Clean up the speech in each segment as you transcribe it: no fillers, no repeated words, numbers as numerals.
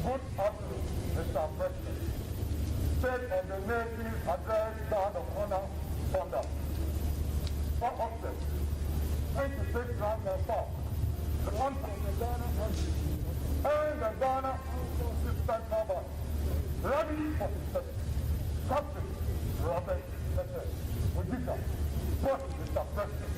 Good afternoon, Mr. President. State of the Nation address guard of honor thunder. For upset, 26 rounds of stop. The one from the Ghana and the Ghana Assistant Power. Ready for inspection. Captain Robert Peter. Odika. What, Mr. President?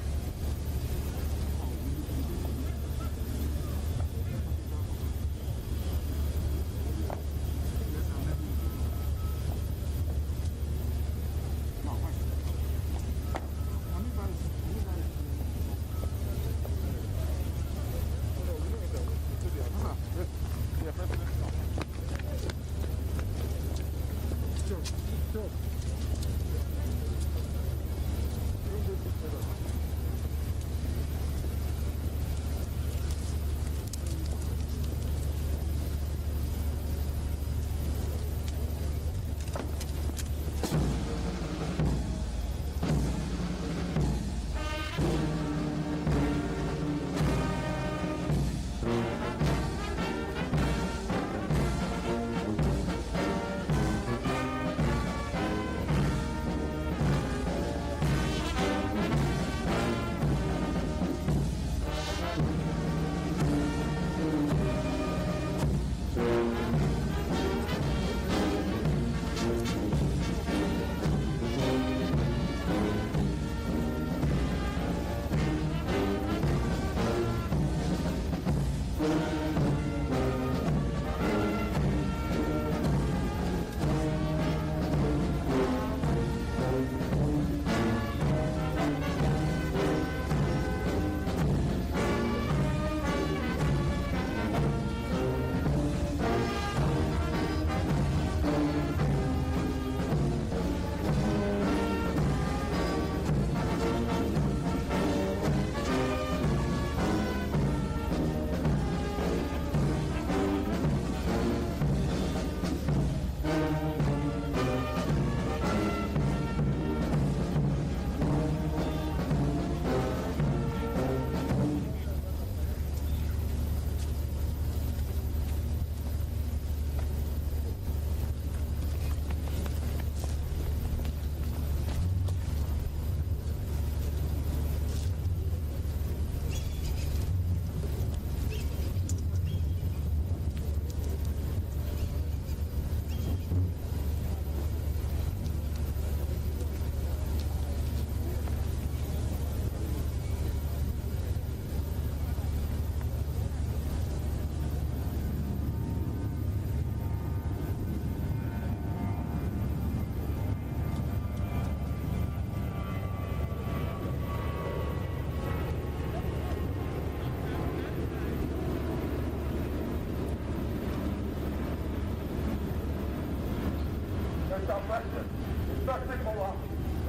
Mr. President, Inspector Moa,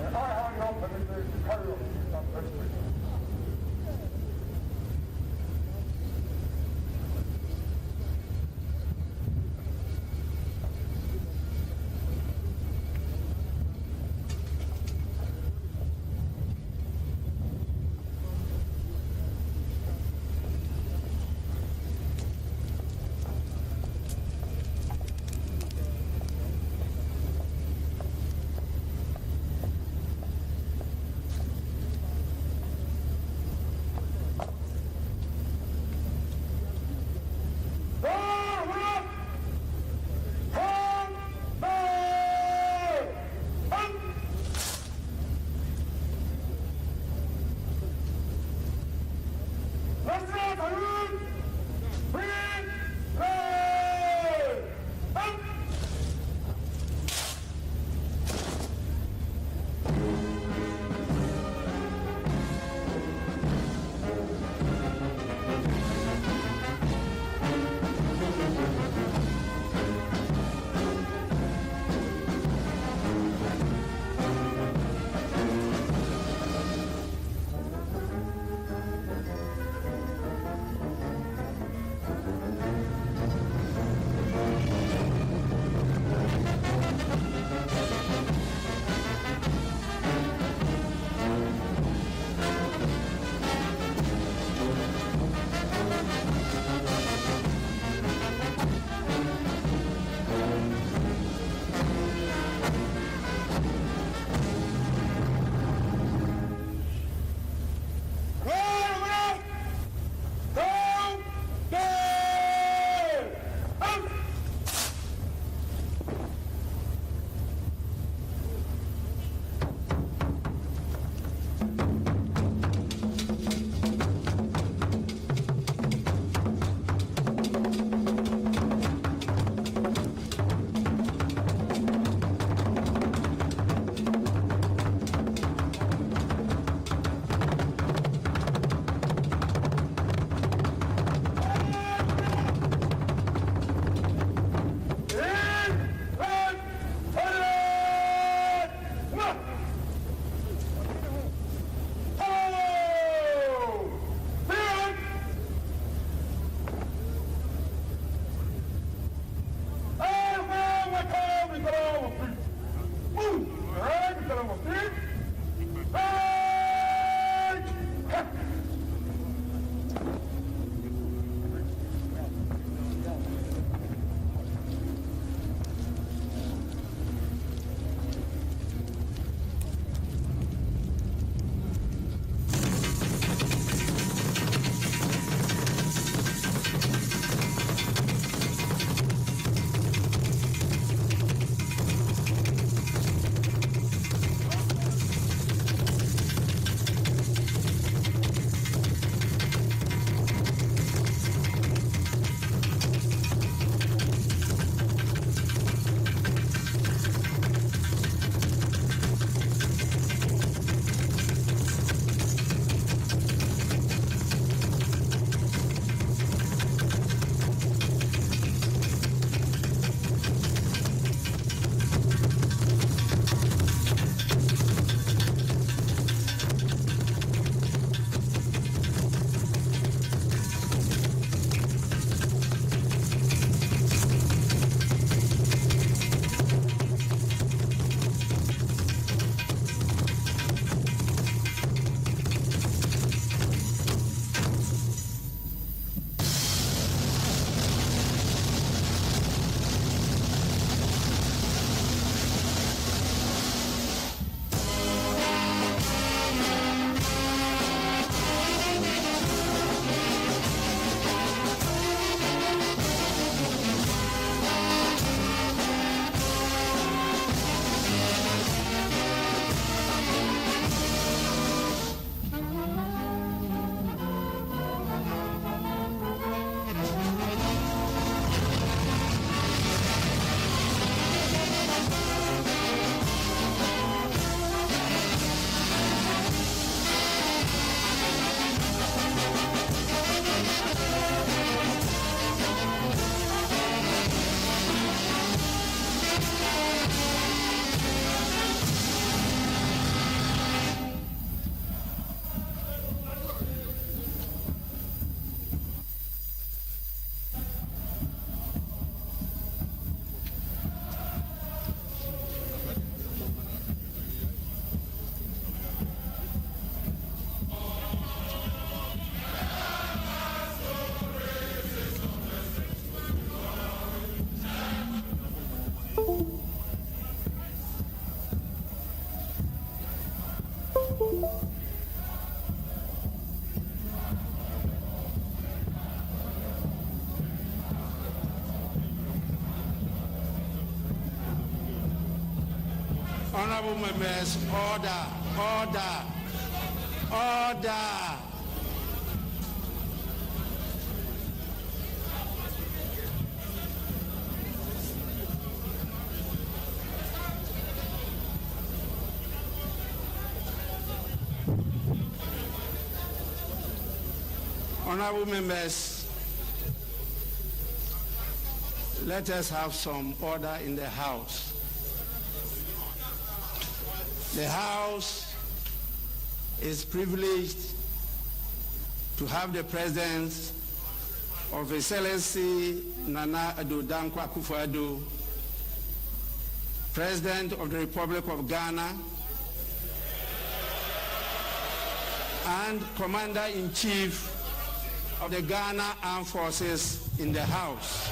and I have your permission to carry on, Mr. President. Honorable members, order, order, order. Honorable members, let us have some order in the House. The House is privileged to have the presence of His Excellency Nana Addo Akufo-Addo, President of the Republic of Ghana and Commander-in-Chief of the Ghana Armed Forces in the House.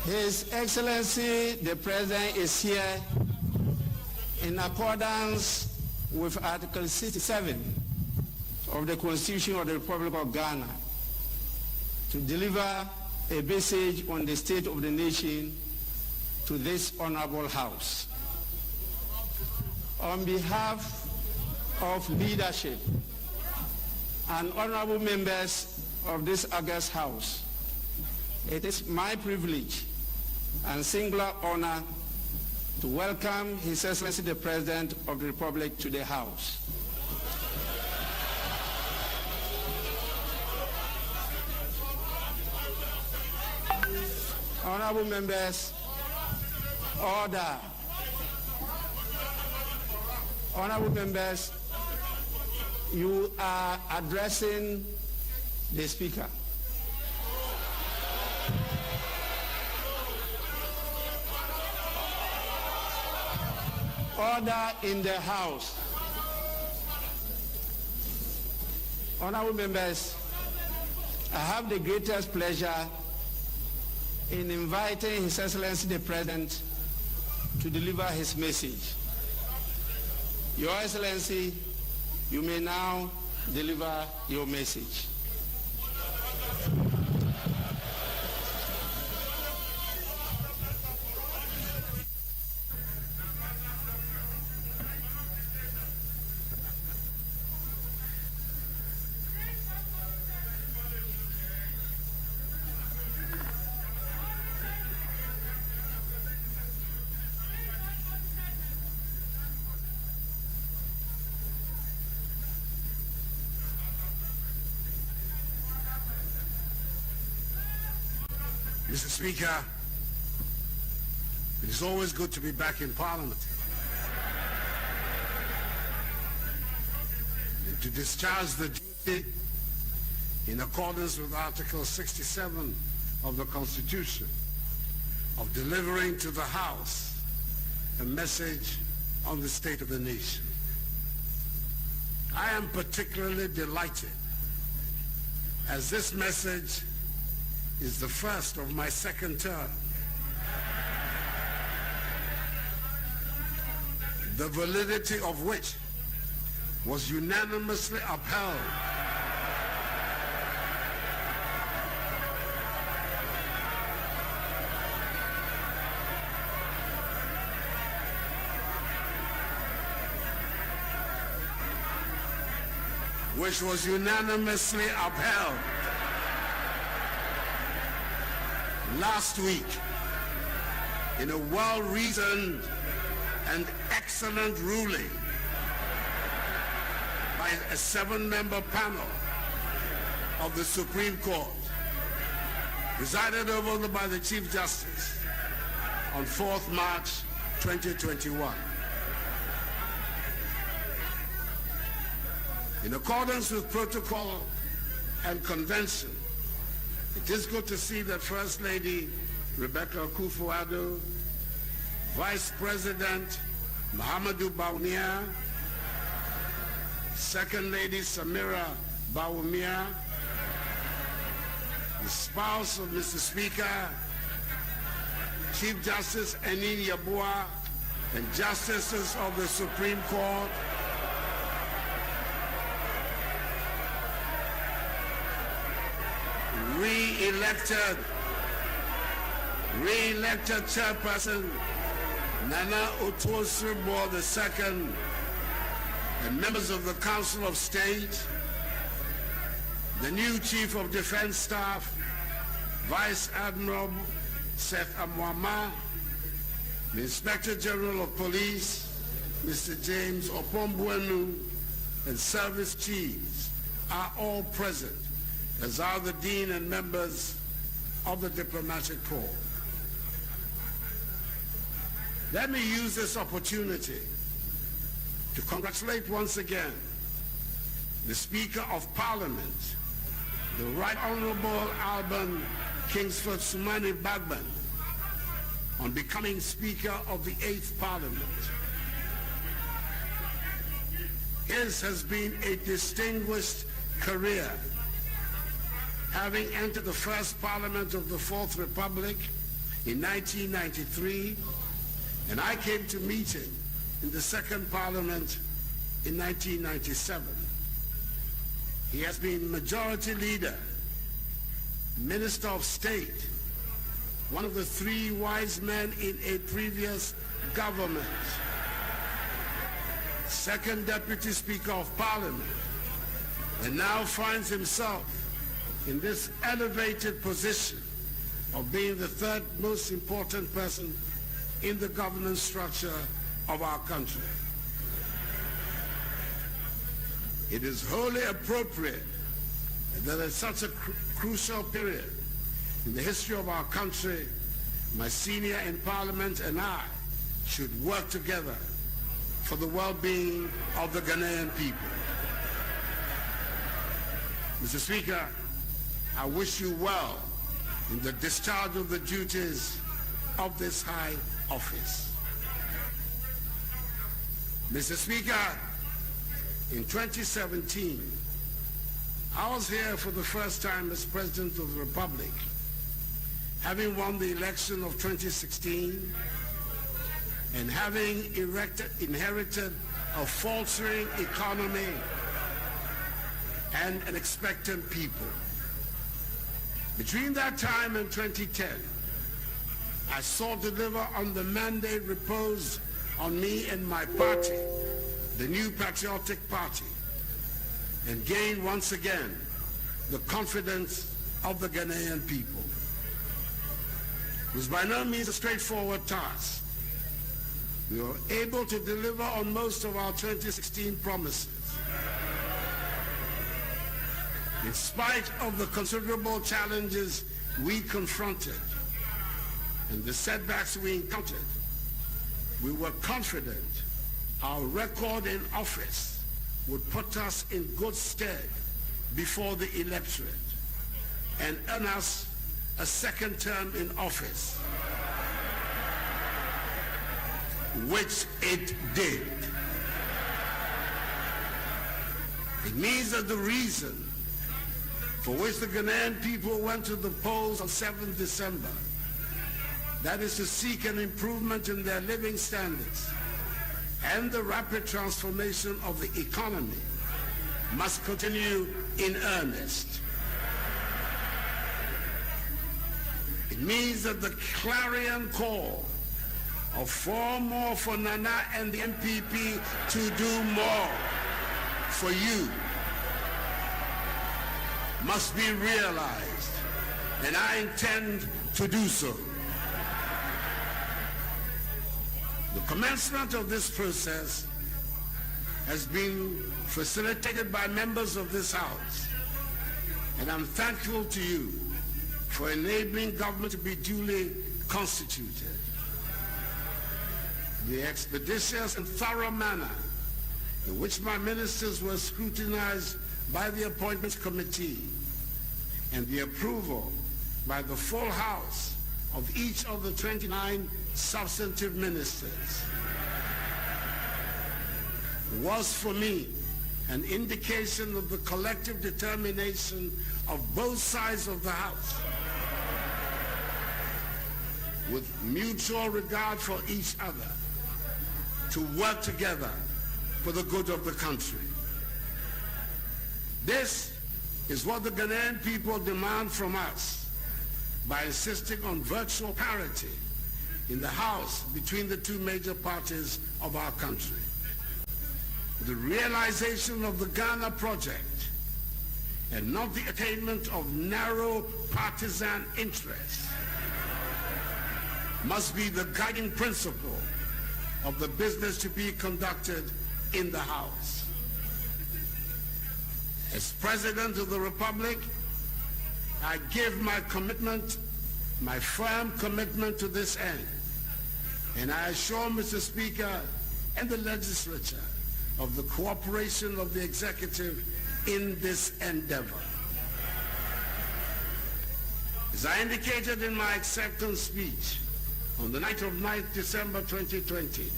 His Excellency the President is here in accordance with Article 67 of the Constitution of the Republic of Ghana to deliver a message on the state of the nation to this honorable House. On behalf of leadership and honorable members of this august House, it is my privilege and singular honor to welcome His Excellency the President of the Republic to the House. Honorable members, order. Honorable members, you are addressing the Speaker. Order in the House. Honorable members, I have the greatest pleasure in inviting His Excellency the President to deliver his message. Your Excellency, you may now deliver your message. Mr. Speaker, it is always good to be back in Parliament and to discharge the duty in accordance with Article 67 of the Constitution of delivering to the House a message on the state of the nation. I am particularly delighted as this message is the first of my second term. The validity of which was unanimously upheld last week in a well-reasoned and excellent ruling by a 7-member panel of the Supreme Court, presided over by the Chief Justice on 4th March 2021. In accordance with protocol and convention, it is good to see that First Lady Rebecca Akufo-Addo, Vice President Mahamudu Bawumia, Second Lady Samira Bawumia, the spouse of Mr. Speaker, Chief Justice Enin Yabua, and Justices of the Supreme Court, re-elected chairperson Nana Otuosubo II, and members of the Council of State, the new Chief of Defense Staff, Vice Admiral Seth Amwama, the Inspector General of Police, Mr. James Opombuenu, and service chiefs are all present, as are the Dean and members of the Diplomatic Corps. Let me use this opportunity to congratulate once again the Speaker of Parliament, the Right Honorable Alban Kingsford Sumani Bagban, on becoming Speaker of the 8th Parliament. His has been a distinguished career, having entered the first Parliament of the Fourth Republic in 1993, and I came to meet him in the second Parliament in 1997. He has been Majority Leader, Minister of State, one of the three wise men in a previous government, second Deputy Speaker of Parliament, and now finds himself in this elevated position of being the third most important person in the governance structure of our country. It is wholly appropriate that at such a crucial period in the history of our country, my senior in Parliament and I should work together for the well-being of the Ghanaian people. Mr. Speaker, I wish you well in the discharge of the duties of this high office. Mr. Speaker, in 2017, I was here for the first time as President of the Republic, having won the election of 2016 and having inherited a faltering economy and an expectant people. Between that time and 2010, I sought to deliver on the mandate reposed on me and my party, the New Patriotic Party, and gain once again the confidence of the Ghanaian people. It was by no means a straightforward task. We were able to deliver on most of our 2016 promises. In spite of the considerable challenges we confronted and the setbacks we encountered, we were confident our record in office would put us in good stead before the electorate and earn us a second term in office, which it did. It means that the reason for which the Ghanaian people went to the polls on 7th December, that is to seek an improvement in their living standards and the rapid transformation of the economy, must continue in earnest. It means that the clarion call of 4 more for Nana and the MPP to do more for you must be realized, and I intend to do so. The commencement of this process has been facilitated by members of this House, and I'm thankful to you for enabling government to be duly constituted. The expeditious and thorough manner in which my ministers were scrutinized by the Appointments Committee and the approval by the full House of each of the 29 substantive ministers was for me an indication of the collective determination of both sides of the House, with mutual regard for each other, to work together for the good of the country. This is what the Ghanaian people demand from us, by insisting on virtual parity in the House between the two major parties of our country. The realization of the Ghana project and not the attainment of narrow partisan interests must be the guiding principle of the business to be conducted in the House. As President of the Republic, I give my commitment, my firm commitment to this end, and I assure Mr. Speaker and the legislature of the cooperation of the executive in this endeavor. As I indicated in my acceptance speech on the night of 9th December 2020,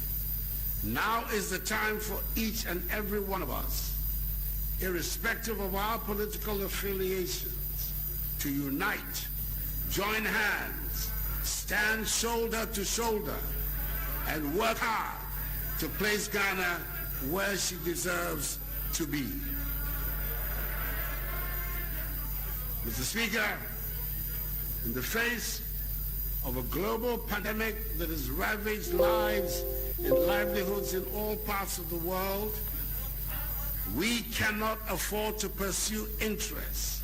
now is the time for each and every one of us, irrespective of our political affiliations, to unite, join hands, stand shoulder to shoulder, and work hard to place Ghana where she deserves to be. Mr. Speaker, in the face of a global pandemic that has ravaged lives and livelihoods in all parts of the world, we cannot afford to pursue interests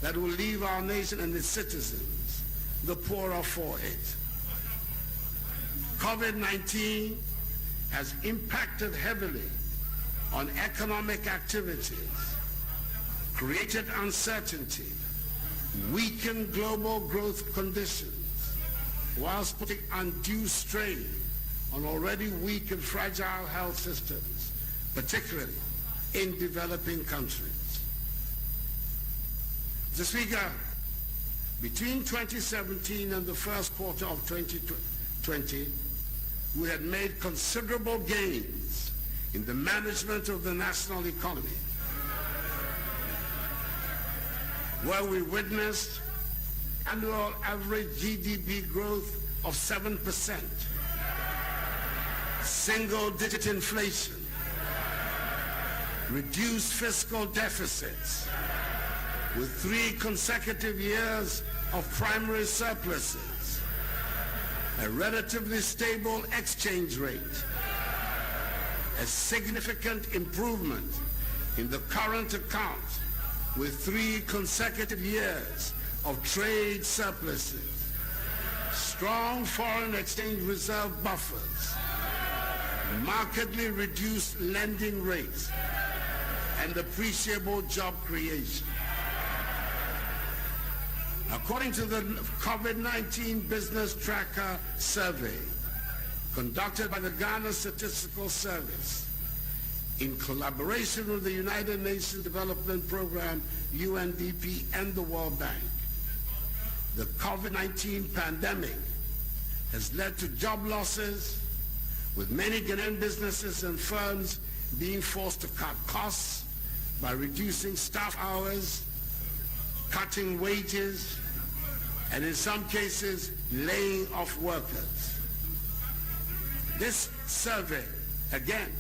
that will leave our nation and its citizens the poorer for it. COVID-19 has impacted heavily on economic activities, created uncertainty, weakened global growth conditions, whilst putting undue strain on already weak and fragile health systems, particularly in developing countries. Mr. Speaker, between 2017 and the first quarter of 2020, we had made considerable gains in the management of the national economy, where we witnessed annual average GDP growth of 7%, single-digit inflation, reduced fiscal deficits, with 3 consecutive years of primary surpluses, a relatively stable exchange rate, a significant improvement in the current account with 3 consecutive years of trade surpluses, strong foreign exchange reserve buffers, markedly reduced lending rates, and appreciable job creation. According to the COVID-19 Business Tracker Survey conducted by the Ghana Statistical Service in collaboration with the United Nations Development Program, UNDP, and the World Bank, the COVID-19 pandemic has led to job losses, with many Ghanaian businesses and firms being forced to cut costs by reducing staff hours, cutting wages, and in some cases, laying off workers. This survey, again,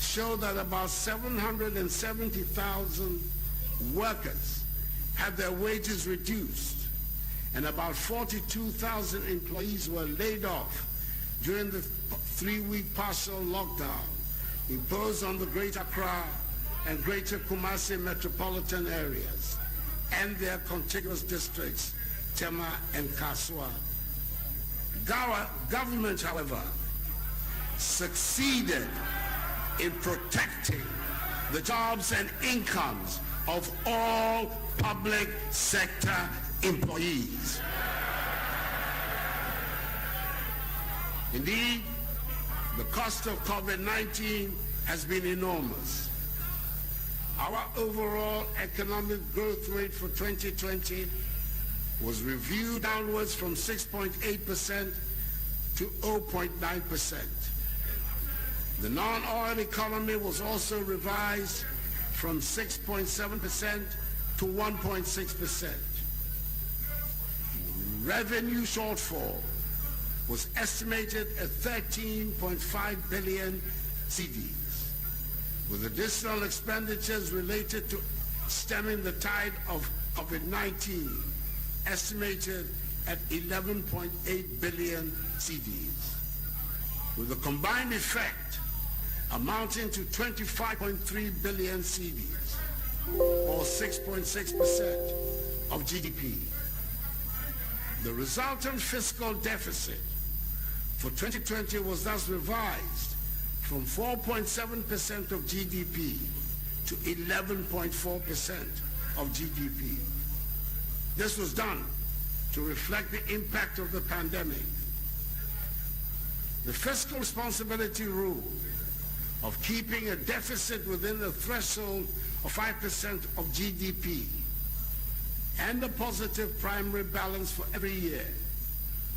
showed that about 770,000 workers had their wages reduced, and about 42,000 employees were laid off during the 3-week partial lockdown imposed on the Greater Accra and Greater Kumasi metropolitan areas and their contiguous districts, Tema and Kaswa. Government, however, succeeded in protecting the jobs and incomes of all public sector employees. Indeed, the cost of COVID-19 has been enormous. Our overall economic growth rate for 2020 was reviewed downwards from 6.8% to 0.9%. The non-oil economy was also revised from 6.7% to 1.6%. Revenue shortfall was estimated at 13.5 billion cedis, with additional expenditures related to stemming the tide of COVID-19 estimated at 11.8 billion cedis, with a combined effect amounting to 25.3 billion cedis, or 6.6% of GDP. The resultant fiscal deficit for 2020 was thus revised from 4.7% of GDP to 11.4% of GDP. This was done to reflect the impact of the pandemic. The fiscal responsibility rule of keeping a deficit within the threshold of 5% of GDP and a positive primary balance for every year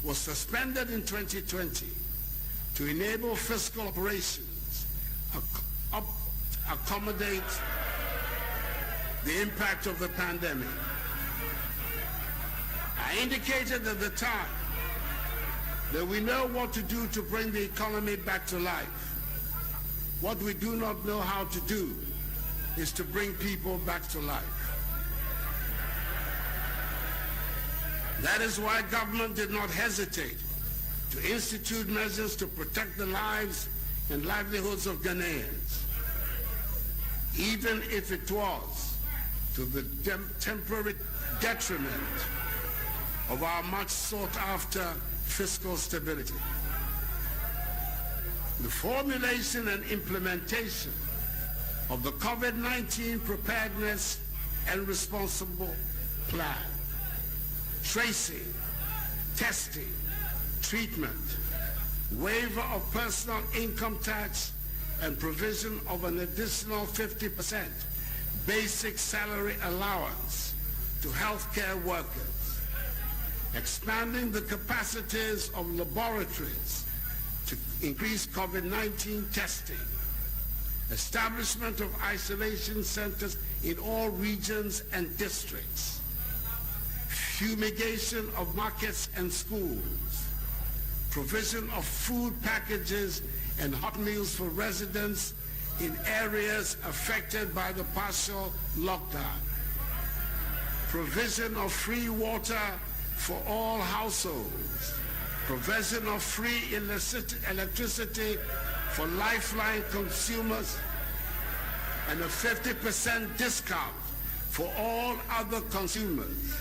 was suspended in 2020 to enable fiscal operations accommodate the impact of the pandemic. I indicated at the time that we know what to do to bring the economy back to life. What we do not know how to do is to bring people back to life. That is why government did not hesitate to institute measures to protect the lives and livelihoods of Ghanaians, even if it was to the temporary detriment of our much sought after fiscal stability. The formulation and implementation of the COVID-19 preparedness and responsible plan, tracing, testing, treatment, waiver of personal income tax, and provision of an additional 50% basic salary allowance to healthcare workers, expanding the capacities of laboratories to increase COVID-19 testing, establishment of isolation centers in all regions and districts, fumigation of markets and schools, provision of food packages and hot meals for residents in areas affected by the partial lockdown, provision of free water for all households, provision of free electricity for lifeline consumers, and a 50% discount for all other consumers,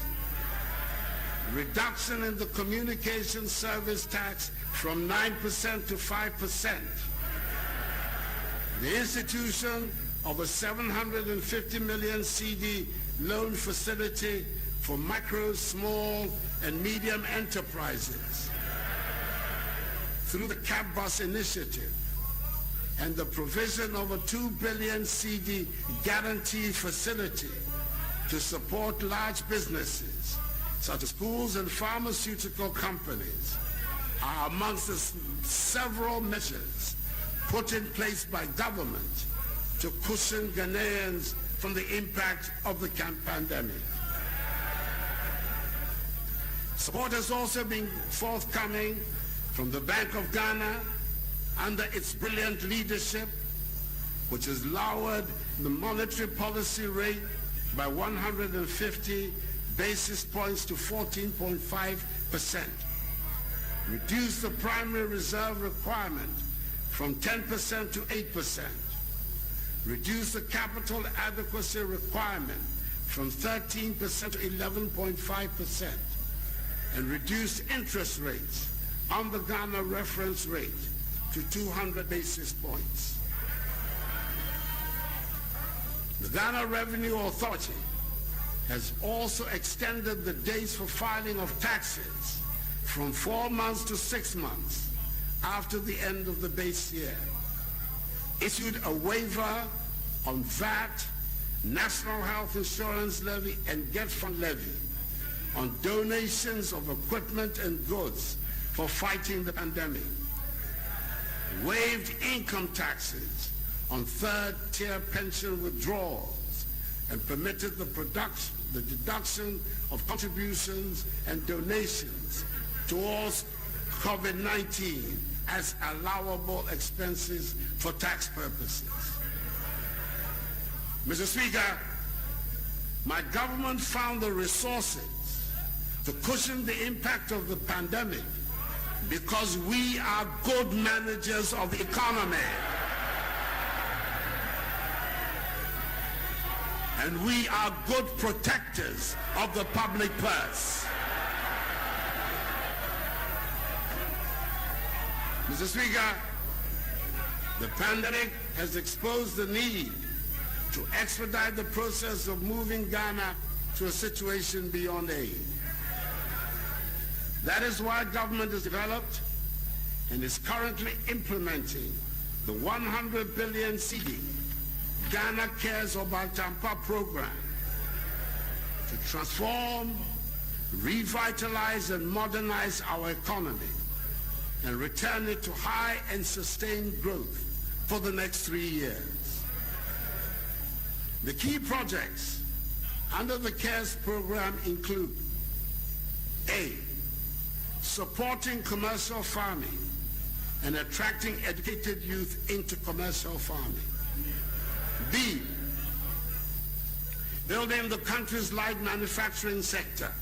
reduction in the communication service tax from 9% to 5%, the institution of a 750 million CD loan facility for micro, small, and medium enterprises through the Cab Bus initiative, and the provision of a 2 billion CD guarantee facility to support large businesses such as schools and pharmaceutical companies are amongst the several measures put in place by government to cushion Ghanaians from the impact of the pandemic. Support has also been forthcoming from the Bank of Ghana under its brilliant leadership, which has lowered the monetary policy rate by 150 basis points to 14.5%, reduced the primary reserve requirement from 10% to 8%, reduced the capital adequacy requirement from 13% to 11.5%, and reduced interest rates on the Ghana reference rate to 200 basis points. The Ghana Revenue Authority has also extended the dates for filing of taxes from 4 months to 6 months after the end of the base year, issued a waiver on VAT, National Health Insurance Levy, and Get Fund Levy on donations of equipment and goods for fighting the pandemic, waived income taxes on third-tier pension withdrawals, and permitted the deduction of contributions and donations towards COVID-19 as allowable expenses for tax purposes. Mr. Speaker, my government found the resources to cushion the impact of the pandemic because we are good managers of the economy. And we are good protectors of the public purse. Mr. Speaker, the pandemic has exposed the need to expedite the process of moving Ghana to a situation beyond aid. That is why government has developed and is currently implementing the 100 billion cedi Ghana Cares Obantampa program to transform, revitalize, and modernize our economy and return it to high and sustained growth for the next 3 years. The key projects under the CARES program include: A, supporting commercial farming and attracting educated youth into commercial farming. B, building the country's light manufacturing sector.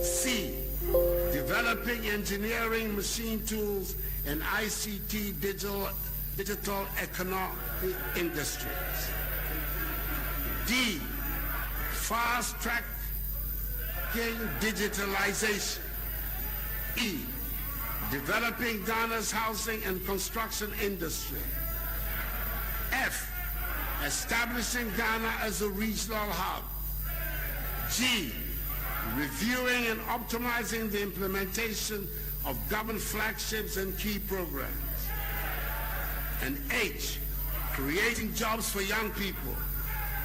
C, developing engineering, machine tools, and ICT digital economic industries. D, fast-tracking digitalization. E, developing Ghana's housing and construction industry. F, establishing Ghana as a regional hub. G, reviewing and optimizing the implementation of government flagships and key programs. And H, creating jobs for young people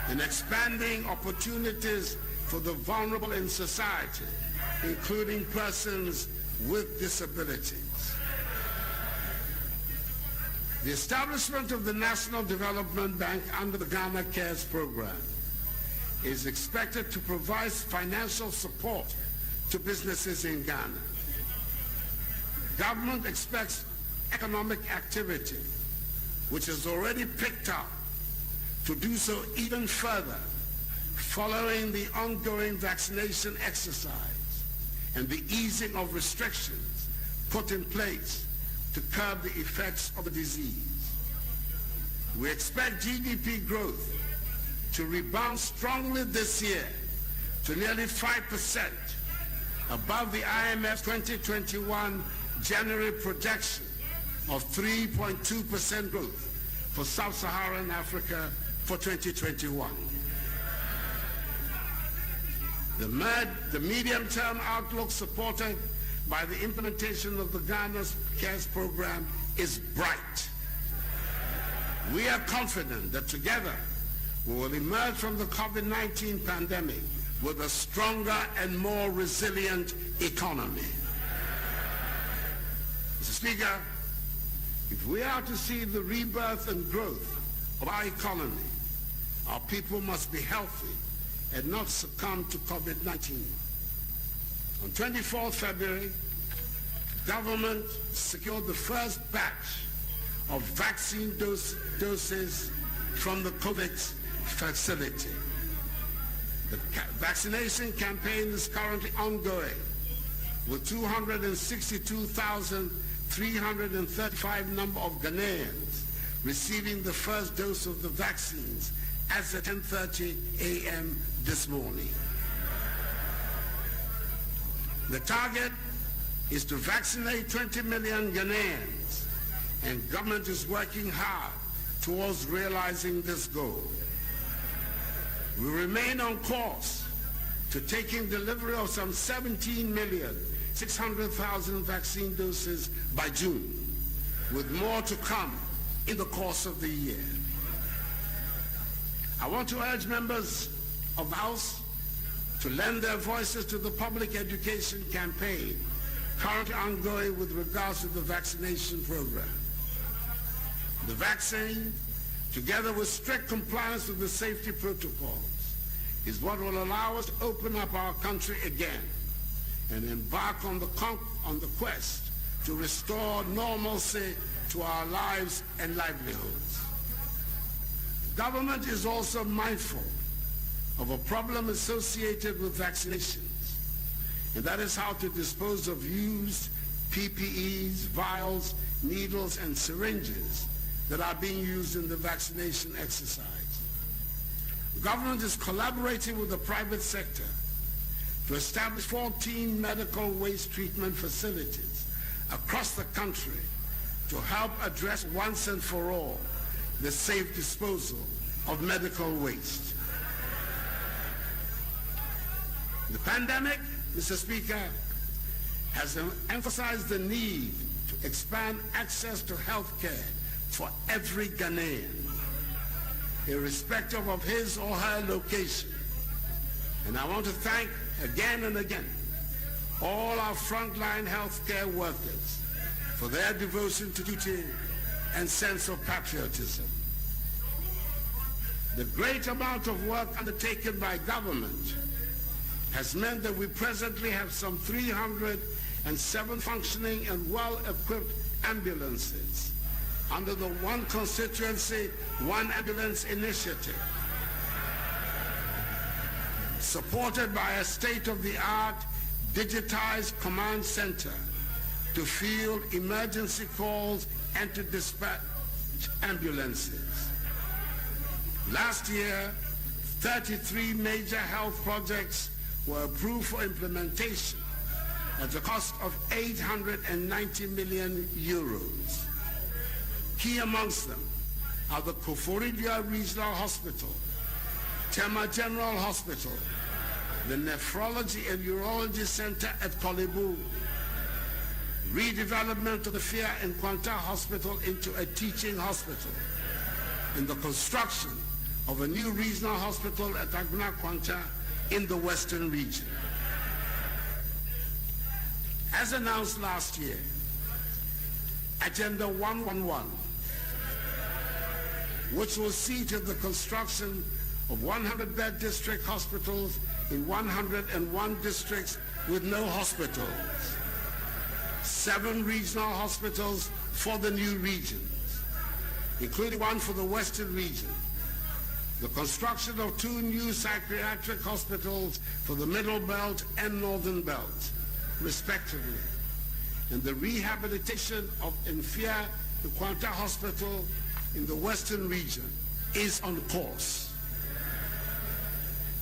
and expanding opportunities for the vulnerable in society, including persons with disabilities. The establishment of the National Development Bank under the Ghana Cares program is expected to provide financial support to businesses in Ghana. Government expects economic activity, which has already picked up, to do so even further following the ongoing vaccination exercise and the easing of restrictions put in place to curb the effects of the disease. We expect GDP growth to rebound strongly this year to nearly 5%, above the IMF 2021 January projection of 3.2% growth for sub-Saharan Africa for 2021. The medium-term outlook supported by the implementation of the Ghana's CARES program is bright. We are confident that together we will emerge from the COVID-19 pandemic with a stronger and more resilient economy. Mr. Speaker, if we are to see the rebirth and growth of our economy, our people must be healthy and not succumb to COVID-19. On 24th February, government secured the first batch of vaccine doses from the COVAX facility. The vaccination campaign is currently ongoing, with 262,335 number of Ghanaians receiving the first dose of the vaccines as at 10:30 a.m. this morning. The target is to vaccinate 20 million Ghanaians, and government is working hard towards realizing this goal. We remain on course to taking delivery of some 17,600,000 vaccine doses by June, with more to come in the course of the year. I want to urge members of the House to lend their voices to the public education campaign currently ongoing with regards to the vaccination program. The vaccine, together with strict compliance with the safety protocols, is what will allow us to open up our country again and embark on the quest to restore normalcy to our lives and livelihoods. Government is also mindful of a problem associated with vaccinations and that is how to dispose of used PPEs, vials, needles, and syringes that are being used in the vaccination exercise. The government is collaborating with the private sector to establish 14 medical waste treatment facilities across the country to help address once and for all the safe disposal of medical waste. The pandemic, Mr. Speaker, has emphasized the need to expand access to health care for every Ghanaian, irrespective of his or her location. And I want to thank again and again all our frontline healthcare workers for their devotion to duty and sense of patriotism. The great amount of work undertaken by government has meant that we presently have some 307 functioning and well-equipped ambulances under the One Constituency, One Ambulance initiative, supported by a state-of-the-art digitized command center to field emergency calls and to dispatch ambulances. Last year, 33 major health projects were approved for implementation at the cost of 890 million euros. Key amongst them are the Koforidua Regional Hospital, Tema General Hospital, the Nephrology and Urology Center at Kolebu, redevelopment of the Fia and Kwanta Hospital into a teaching hospital, and the construction of a new regional hospital at Aguna Kwanta in the Western region. As announced last year, Agenda 111, which will see to the construction of 100-bed district hospitals in 101 districts with no hospitals, 7 regional hospitals for the new regions, including one for the Western region, the construction of 2 new psychiatric hospitals for the Middle Belt and Northern Belt, respectively, and the rehabilitation of Enfia the Kwanta Hospital in the Western region is on course.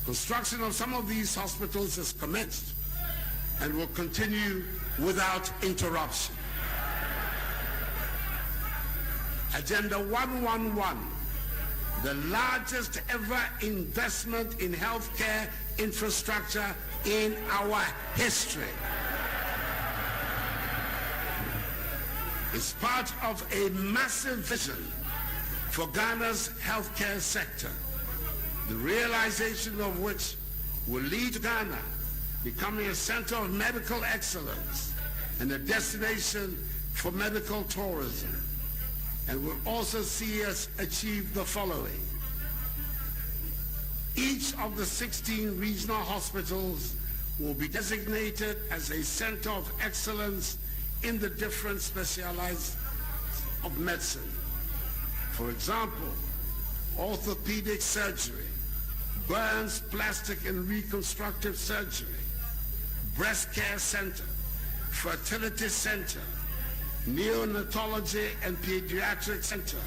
Construction of some of these hospitals has commenced and will continue without interruption. Agenda 111, the largest ever investment in healthcare infrastructure in our history, is part of a massive vision for Ghana's healthcare sector, the realization of which will lead to Ghana becoming a center of medical excellence and a destination for medical tourism, and will also see us achieve the following. Each of the 16 regional hospitals will be designated as a center of excellence in the different specialties of medicine. For example, orthopedic surgery, burns, plastic and reconstructive surgery, breast care center, fertility center, neonatology and pediatric center,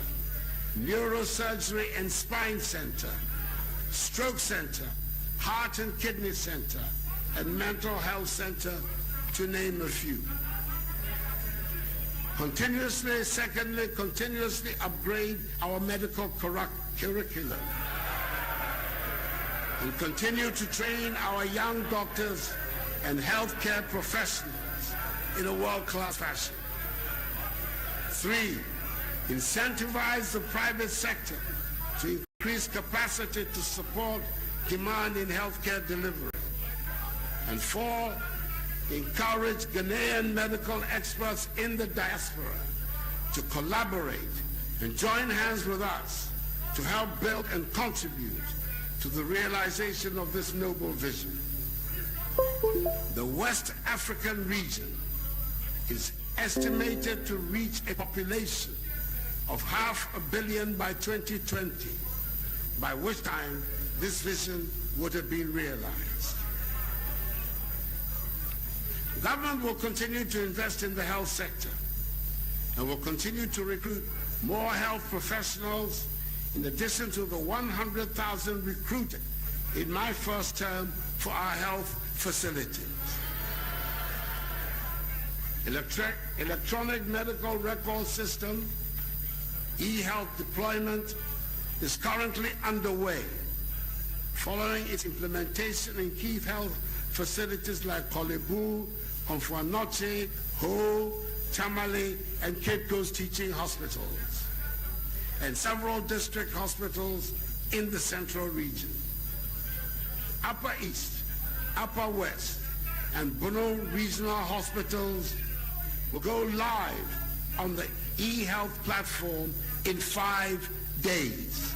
neurosurgery and spine center, stroke center, heart and kidney center, and mental health center, to name a few. Continuously upgrade our medical curriculum and continue to train our young doctors and healthcare professionals in a world-class fashion. 3, incentivize the private sector to increase capacity to support demand in healthcare delivery. And 4, encourage Ghanaian medical experts in the diaspora to collaborate and join hands with us to help build and contribute to the realization of this noble vision. The West African region is estimated to reach a population of 500 million by 2020, by which time this vision would have been realized. government will continue to invest in the health sector and will continue to recruit more health professionals in addition to the 100,000 recruited in my first term for our health facilities. Electronic medical record system, e-health deployment is currently underway following its implementation in key health facilities like Kolebu, Konfuanoche, Ho, Tamale, and Cape Coast teaching hospitals, and several district hospitals in the central region. Upper East, Upper West, and Bono regional hospitals will go live on the e-health platform in 5 days.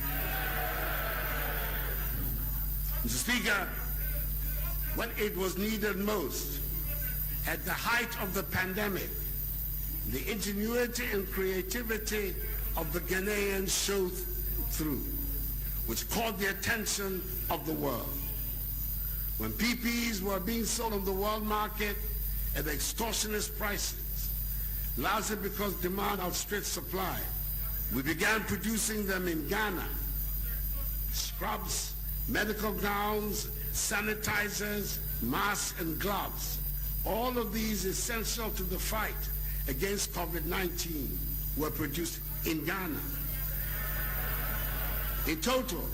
Mr. Speaker, when it was needed most, at the height of the pandemic, the ingenuity and creativity of the Ghanaians showed through, which caught the attention of the world. When PPEs were being sold on the world market at extortionist prices, largely because demand outstripped supply, we began producing them in Ghana. Scrubs, medical gowns, sanitizers, masks, and gloves, all of these essential to the fight against COVID-19 were produced in Ghana. In total,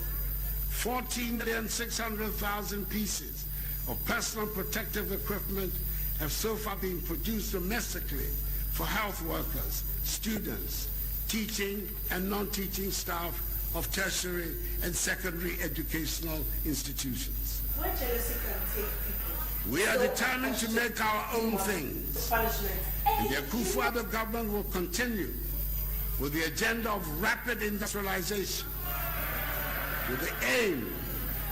14,600,000 pieces of personal protective equipment have so far been produced domestically for health workers, students, teaching and non-teaching staff of tertiary and secondary educational institutions. We are determined to make our own things, and the Akufo-Addo government will continue with the agenda of rapid industrialization with the aim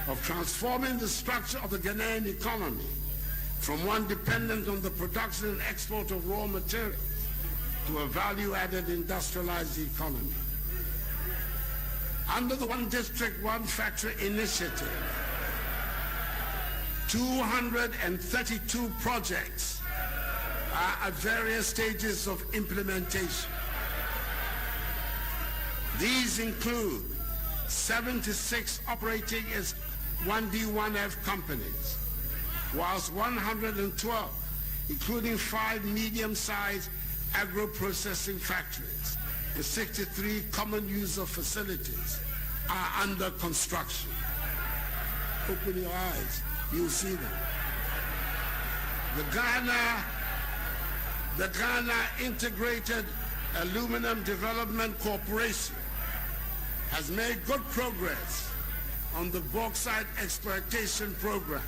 of transforming the structure of the Ghanaian economy from one dependent on the production and export of raw materials to a value-added industrialized economy. Under the One District, One Factory initiative, 232 projects are at various stages of implementation. These include 76 operating as 1D1F companies, whilst 112, including 5 medium-sized agro-processing factories and 63 common user facilities, are under construction. Open your eyes, you'll see them. The Ghana Integrated Aluminum Development Corporation has made good progress on the bauxite exploitation program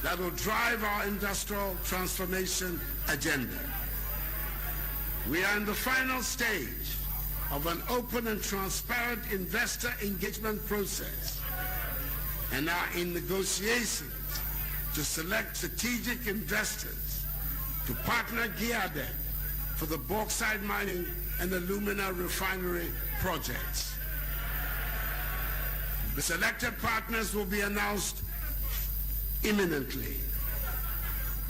that will drive our industrial transformation agenda. We are in the final stage of an open and transparent investor engagement process and are in negotiations to select strategic investors to partner GIADE for the bauxite mining and alumina refinery projects. The selected partners will be announced imminently.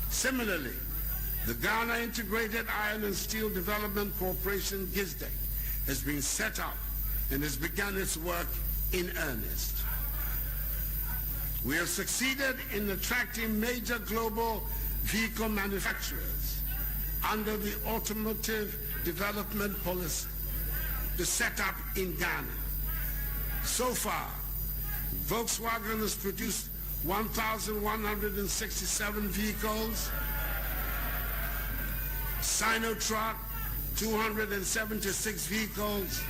Similarly, the Ghana Integrated Iron and Steel Development Corporation, GISDEC, has been set up and has begun its work in earnest. We have succeeded in attracting major global vehicle manufacturers under the Automotive Development Policy to set up in Ghana. So far, Volkswagen has produced 1,167 vehicles, Sinotruck 276 vehicles,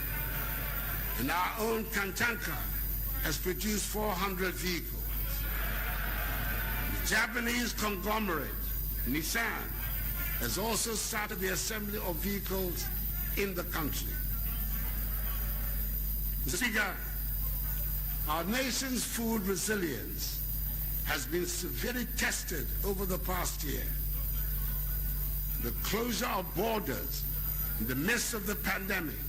and our own Kantanka has produced 400 vehicles. The Japanese conglomerate Nissan has also started the assembly of vehicles in the country. Mr. Speaker, our nation's food resilience has been severely tested over the past year. The closure of borders in the midst of the pandemic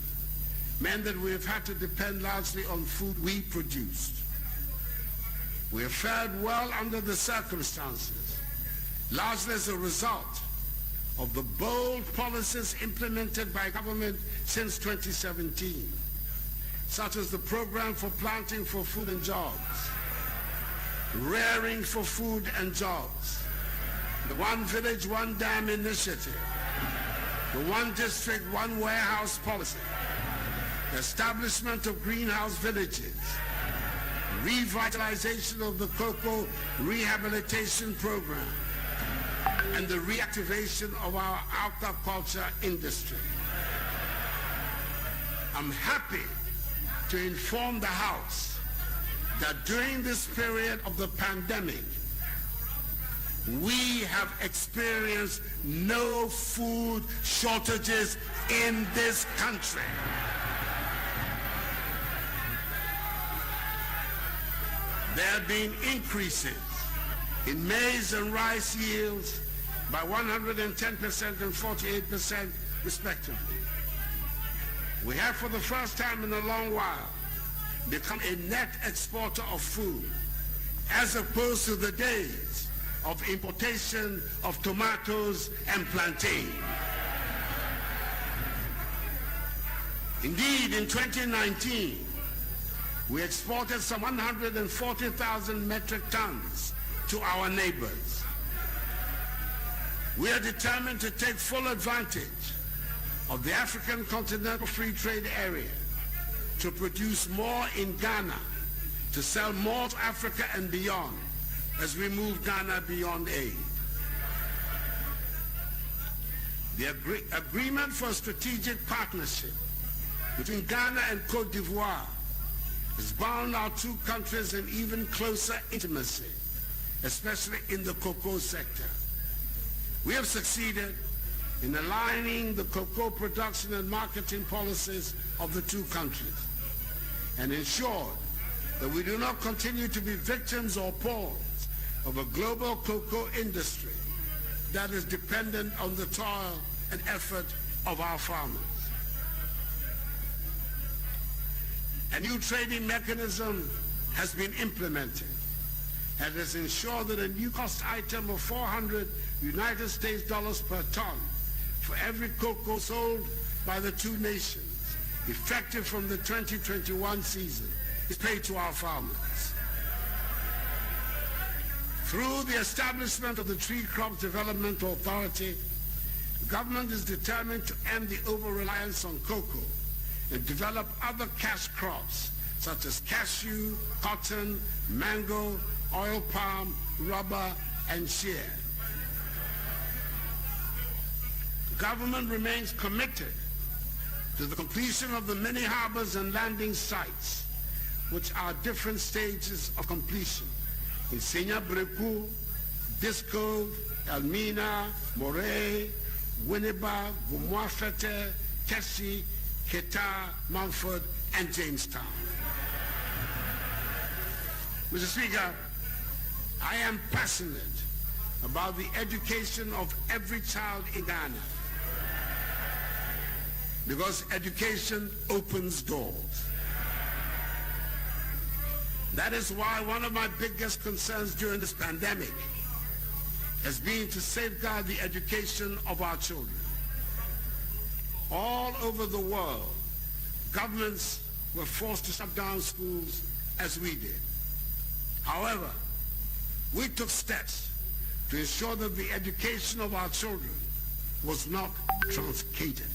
meant that we have had to depend largely on food we produced. We have fared well under the circumstances largely as a result of the bold policies implemented by government since 2017, such as the Program for Planting for Food and Jobs, Rearing for Food and Jobs, the One Village, One Dam initiative, the One District, One Warehouse policy, the establishment of greenhouse villages, revitalization of the cocoa rehabilitation program, and the reactivation of our aquaculture industry. I'm happy to inform the House that during this period of the pandemic, we have experienced no food shortages in this country. There have been increases in maize and rice yields by 110% and 48% respectively. We have for the first time in a long while become a net exporter of food, as opposed to the days of importation of tomatoes and plantain. Indeed, in 2019, we exported some 140,000 metric tons to our neighbors. We are determined to take full advantage of the African Continental Free Trade Area to produce more in Ghana, to sell more to Africa and beyond as we move Ghana beyond aid. The agreement for strategic partnership between Ghana and Côte d'Ivoire has bound our two countries in even closer intimacy, especially in the cocoa sector. We have succeeded in aligning the cocoa production and marketing policies of the two countries and ensured that we do not continue to be victims or pawns of a global cocoa industry that is dependent on the toil and effort of our farmers. A new trading mechanism has been implemented and has ensured that a new cost item of 400 United States dollars per ton for every cocoa sold by the two nations, effective from the 2021 season, is paid to our farmers. Through the establishment of the Tree Crops Development Authority, the government is determined to end the over-reliance on cocoa and develop other cash crops such as cashew, cotton, mango, oil palm, rubber, and shea. The government remains committed to the completion of the many harbors and landing sites, which are different stages of completion in Senya Breku, Disco, Elmina, Moray, Winneba, Gumwafete, Kessie, Keta, Mumford, and Jamestown. Mr. Speaker, I am passionate about the education of every child in Ghana, because education opens doors. That is why one of my biggest concerns during this pandemic has been to safeguard the education of our children. All over the world, governments were forced to shut down schools as we did. However, we took steps to ensure that the education of our children was not truncated.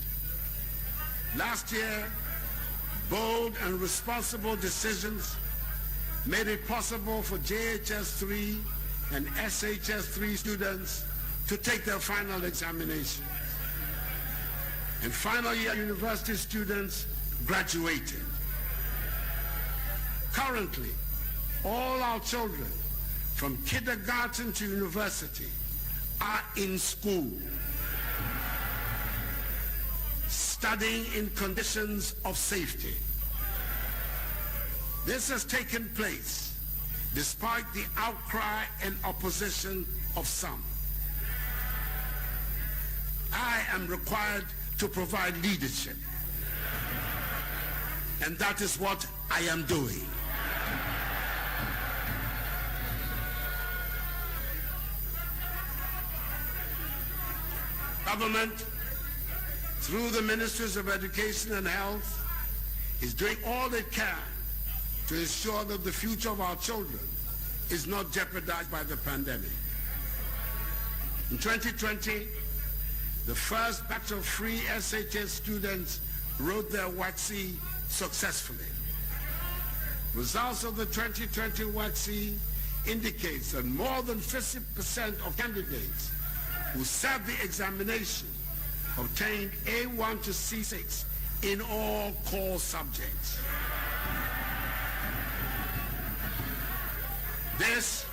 Last year, bold and responsible decisions made it possible for JHS3 and SHS3 students to take their final examinations. And final year university students graduated. Currently, all our children from kindergarten to university are in school, studying in conditions of safety. This has taken place despite the outcry and opposition of some. I am required to provide leadership, and that is what I am doing. Government, through the Ministries of Education and Health, is doing all it can to ensure that the future of our children is not jeopardized by the pandemic. In 2020, the first batch of free SHS students wrote their WATC successfully. Results of the 2020 WATC indicates that more than 50% of candidates who sat the examination obtained A1 to C6 in all core subjects. This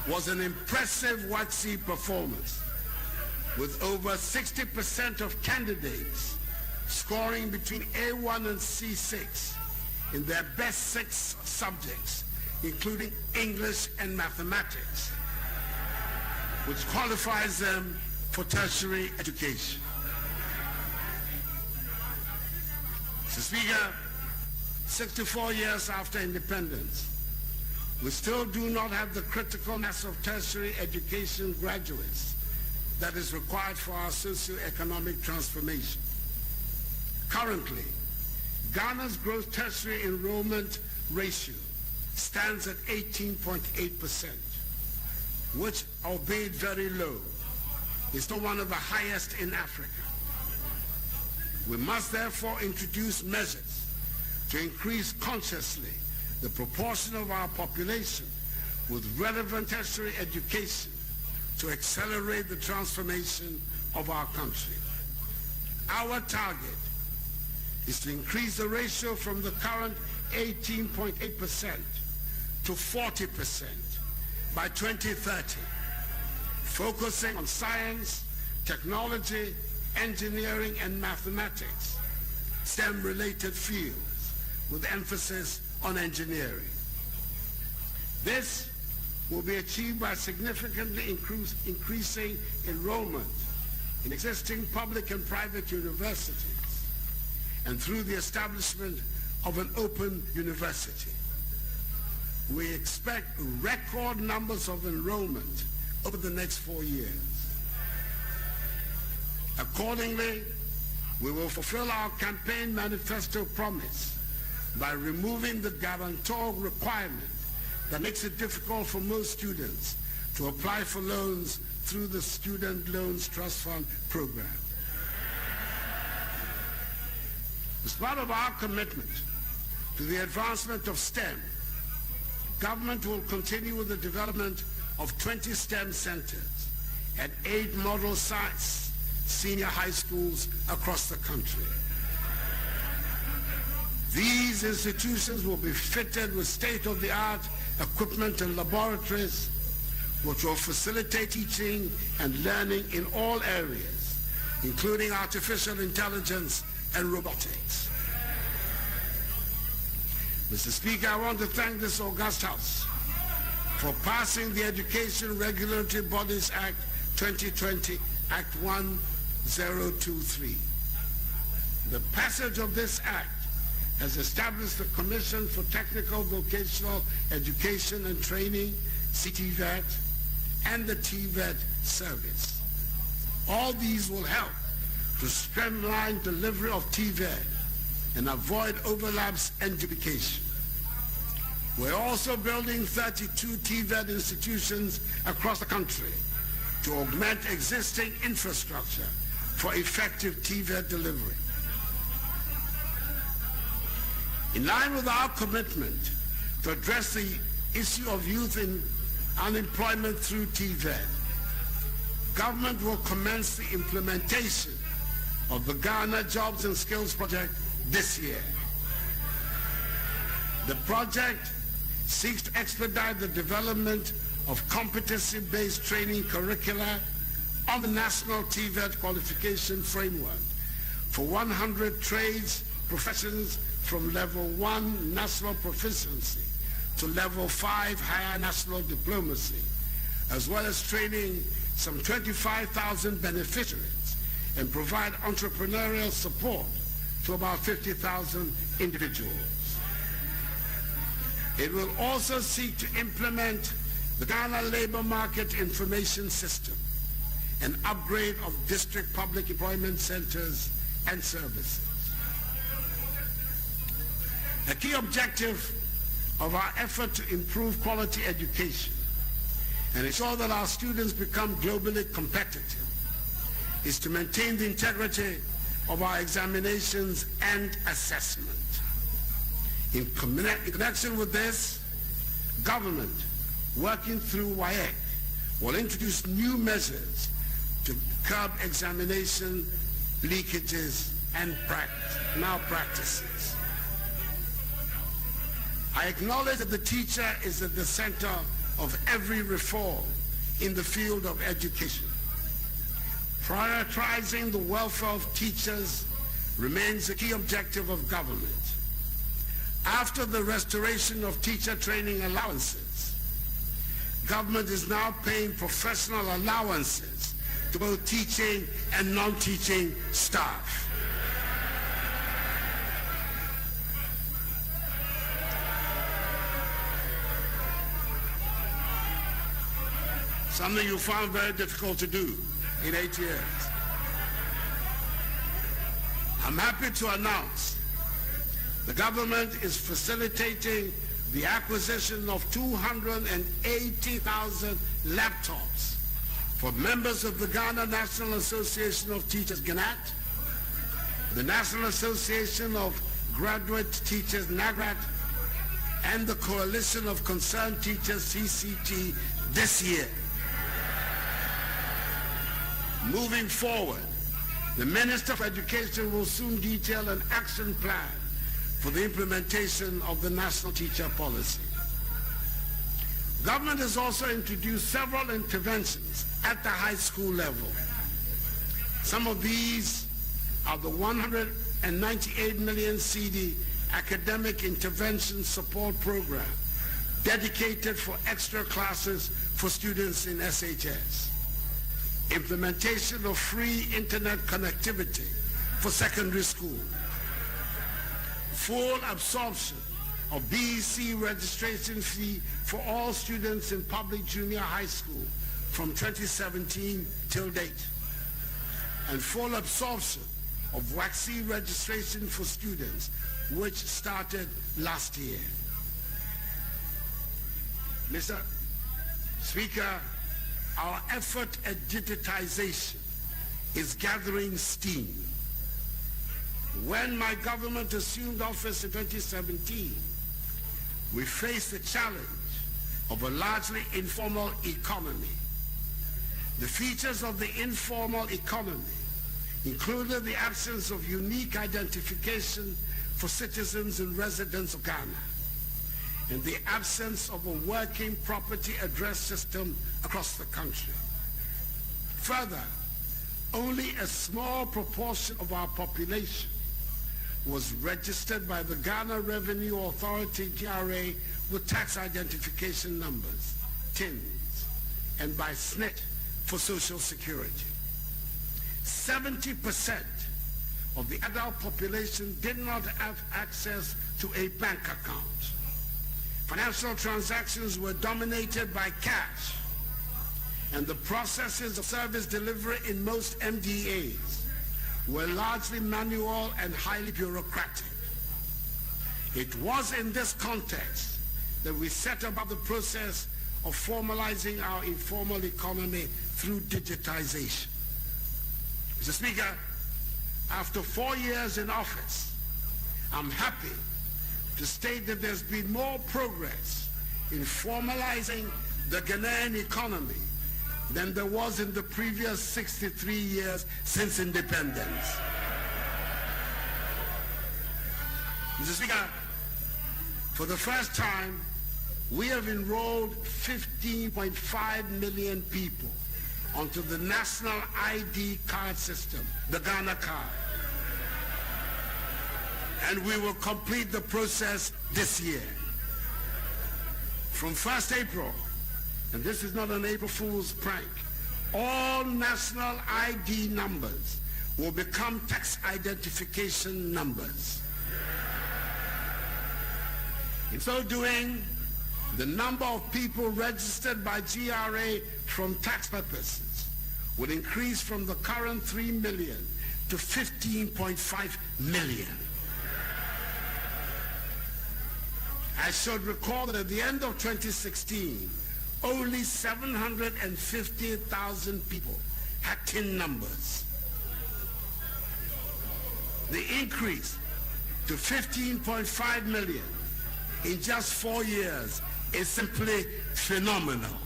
was an impressive WATC performance, with over 60% of candidates scoring between A1 and C6 in their best 6 subjects, including English and mathematics, which qualifies them for tertiary education. Mr. Speaker, 64 years after independence, we still do not have the critical mass of tertiary education graduates that is required for our socio-economic transformation. Currently, Ghana's gross tertiary enrollment ratio stands at 18.8%, which, albeit very low, is still one of the highest in Africa. We must therefore introduce measures to increase consciously the proportion of our population with relevant tertiary education to accelerate the transformation of our country. Our target is to increase the ratio from the current 18.8% to 40% by 2030, focusing on science, technology, engineering, and mathematics, STEM-related fields, with emphasis on engineering. This will be achieved by significantly increasing enrollment in existing public and private universities and through the establishment of an open university. We expect record numbers of enrollment over the next 4 years. Accordingly, we will fulfill our campaign manifesto promise by removing the guarantor requirement that makes it difficult for most students to apply for loans through the Student Loans Trust Fund program. As part of our commitment to the advancement of STEM, government will continue with the development of 20 STEM centers at 8 model sites, senior high schools across the country. These institutions will be fitted with state-of-the-art equipment and laboratories, which will facilitate teaching and learning in all areas, including artificial intelligence and robotics. Mr. Speaker, I want to thank this august House for passing the Education Regulatory Bodies Act 2020, Act 1023. The passage of this act has established the Commission for Technical Vocational Education and Training, CTVET, and the TVET service. All these will help to streamline delivery of TVET and avoid overlaps and duplication. We're also building 32 TVET institutions across the country to augment existing infrastructure for effective TVET delivery. In line with our commitment to address the issue of youth in unemployment through TVET, government will commence the implementation of the Ghana Jobs and Skills Project this year. The project seeks to expedite the development of competency-based training curricula on the National TVET Qualification Framework for 100 trades, professions from Level 1 National Proficiency to Level 5 Higher National Diplomacy, as well as training some 25,000 beneficiaries and provide entrepreneurial support to about 50,000 individuals. It will also seek to implement the Ghana Labor Market Information System and upgrade of district public employment centers and services. A key objective of our effort to improve quality education and ensure that our students become globally competitive is to maintain the integrity of our examinations and assessment. In connection with this, government, working through WAEC, will introduce new measures to curb examination leakages and malpractices. I acknowledge that the teacher is at the center of every reform in the field of education. Prioritizing the welfare of teachers remains a key objective of government. After the restoration of teacher training allowances, government is now paying professional allowances to both teaching and non-teaching staff. Something you found very difficult to do in 8 years. I'm happy to announce the government is facilitating the acquisition of 280,000 laptops for members of the Ghana National Association of Teachers, GNAT, the National Association of Graduate Teachers, NAGRAT, and the Coalition of Concerned Teachers, CCT, this year. Moving forward, the Minister for Education will soon detail an action plan for the implementation of the National Teacher Policy. Government has also introduced several interventions at the high school level. Some of these are the 198 million CD Academic Intervention Support Program dedicated for extra classes for students in SHS. Implementation of free internet connectivity for secondary school. Full absorption of BEC registration fee for all students in public junior high school from 2017 till date. And full absorption of WACC registration for students, which started last year. Mr. Speaker, our effort at digitization is gathering steam. When my government assumed office in 2017, we faced the challenge of a largely informal economy. The features of the informal economy included the absence of unique identification for citizens and residents of Ghana, and the absence of a working property address system across the country. Further, only a small proportion of our population was registered by the Ghana Revenue Authority, GRA, with tax identification numbers, TINs, and by SNIT for Social Security. 70% of the adult population did not have access to a bank account. Financial transactions were dominated by cash, and the processes of service delivery in most MDAs were largely manual and highly bureaucratic. It was in this context that we set about the process of formalizing our informal economy through digitization. Mr. Speaker, after 4 years in office, I'm happy to state that there's been more progress in formalizing the Ghanaian economy than there was in the previous 63 years since independence. Mr. Speaker, for the first time, we have enrolled 15.5 million people onto the national ID card system, the Ghana card. And we will complete the process this year. From 1st April, and this is not an April Fool's prank, all national ID numbers will become tax identification numbers. In so doing, the number of people registered by GRA from tax purposes will increase from the current 3 million to 15.5 million. I should recall that at the end of 2016, only 750,000 people had TIN numbers. The increase to 15.5 million in just 4 years is simply phenomenal.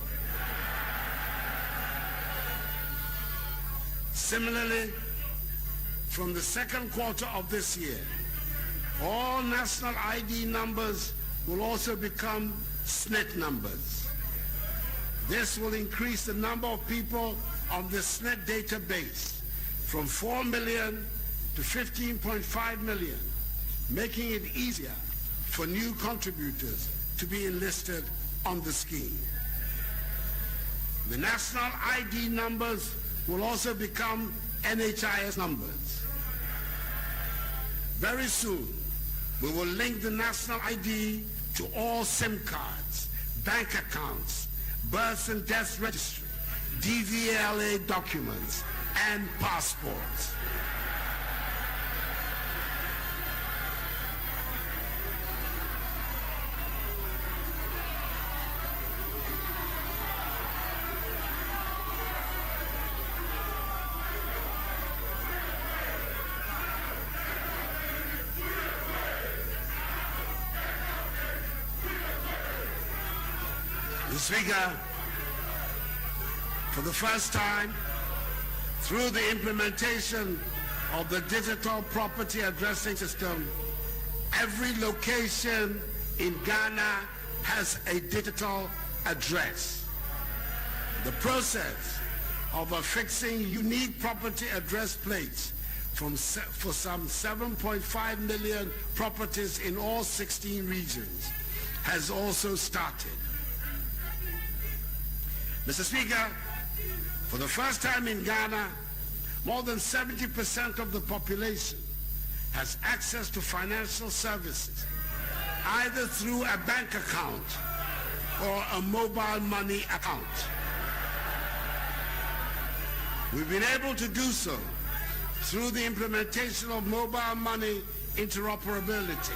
Similarly, from the second quarter of this year, all national ID numbers will also become SNIT numbers. This will increase the number of people on the SNIT database from 4 million to 15.5 million, making it easier for new contributors to be enlisted on the scheme. The national ID numbers will also become NHIS numbers. Very soon, we will link the national ID to all SIM cards, bank accounts, birth and death registry, DVLA documents, and passports. Mr. Speaker, for the first time, through the implementation of the digital property addressing system, every location in Ghana has a digital address. The process of affixing unique property address plates for some 7.5 million properties in all 16 regions has also started. Mr. Speaker, for the first time in Ghana, more than 70% of the population has access to financial services, either through a bank account or a mobile money account. We've been able to do so through the implementation of mobile money interoperability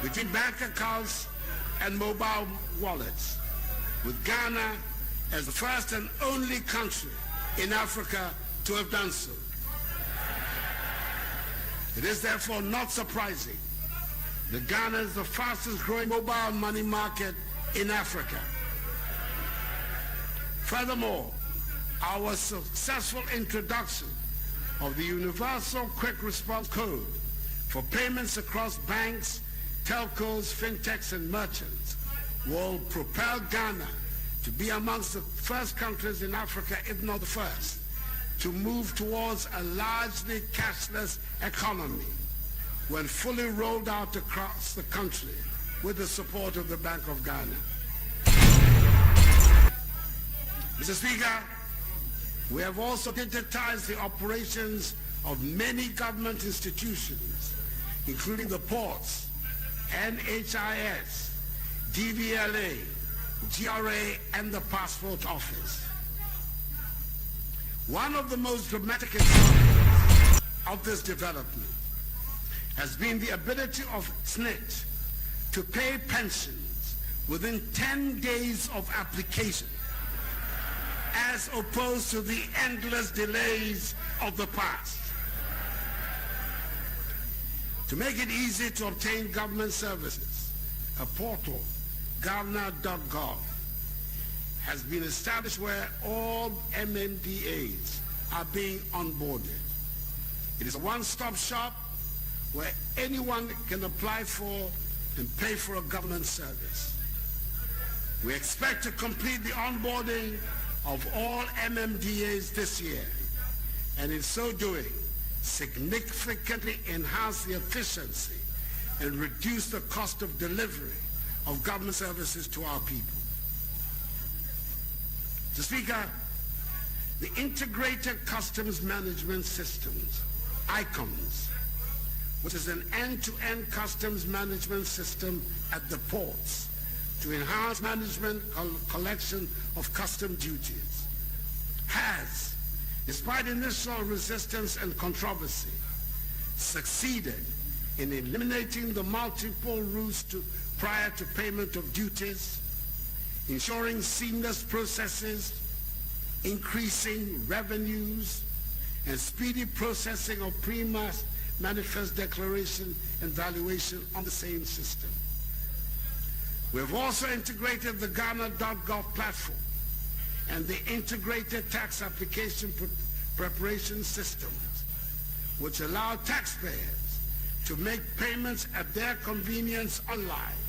between bank accounts and mobile wallets, with Ghana as the first and only country in Africa to have done so. It is therefore not surprising that Ghana is the fastest growing mobile money market in Africa. Furthermore, our successful introduction of the Universal Quick Response Code for payments across banks, telcos, fintechs, and merchants will propel Ghana to be amongst the first countries in Africa, if not the first, to move towards a largely cashless economy when fully rolled out across the country with the support of the Bank of Ghana. Mr. Speaker, we have also digitized the operations of many government institutions, including the ports, NHIS, DVLA, GRA, and the Passport Office. One of the most dramatic examples of this development has been the ability of SNIT to pay pensions within 10 days of application, as opposed to the endless delays of the past. To make it easy to obtain government services, a portal, Ghana.gov, has been established where all MMDAs are being onboarded. It is a one-stop shop where anyone can apply for and pay for a government service. We expect to complete the onboarding of all MMDAs this year, and in so doing, significantly enhance the efficiency and reduce the cost of delivery of government services to our people. Mr. Speaker, the Integrated Customs Management Systems, ICOMS, which is an end-to-end customs management system at the ports to enhance management and collection of custom duties, has, despite initial resistance and controversy, succeeded in eliminating the multiple routes prior to payment of duties, ensuring seamless processes, increasing revenues, and speedy processing of manifest declaration and valuation on the same system. We have also integrated the Ghana.gov platform and the integrated tax application preparation systems, which allow taxpayers to make payments at their convenience online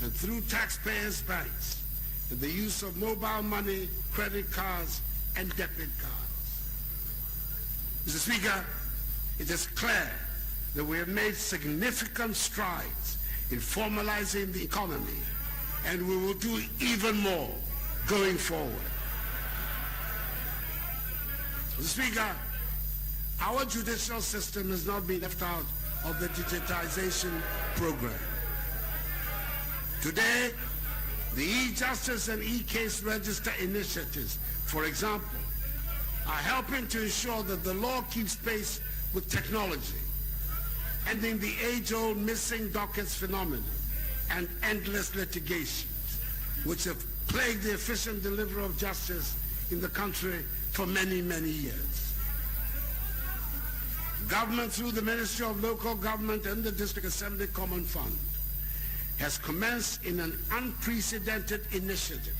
and through taxpayers' banks in the use of mobile money, credit cards, and debit cards. Mr. Speaker, it is clear that we have made significant strides in formalizing the economy, and we will do even more going forward. Mr. Speaker, our judicial system has not been left out of the digitization program. Today, the e-justice and e-case register initiatives, for example, are helping to ensure that the law keeps pace with technology, ending the age-old missing dockets phenomenon and endless litigations, which have plagued the efficient delivery of justice in the country for many, many years. Government, through the Ministry of Local Government and the District Assembly Common Fund, has commenced in an unprecedented initiative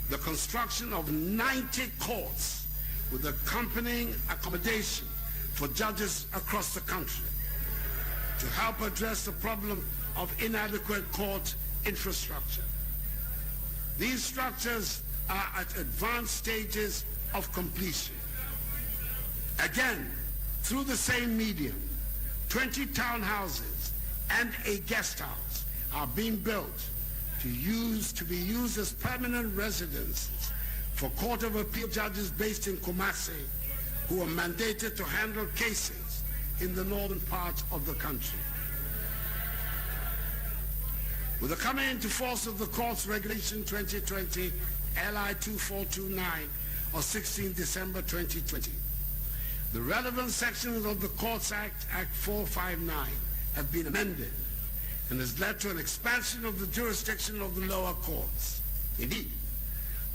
the construction of 90 courts with accompanying accommodation for judges across the country to help address the problem of inadequate court infrastructure. These structures are at advanced stages of completion. Again, through the same medium, 20 townhouses and a guest house are being built to be used as permanent residences for Court of Appeal judges based in Kumasi who are mandated to handle cases in the northern part of the country. With the coming into force of the Courts Regulation 2020 LI 2429 of 16 December 2020, the relevant sections of the Courts Act, Act 459, have been amended and has led to an expansion of the jurisdiction of the lower courts. Indeed,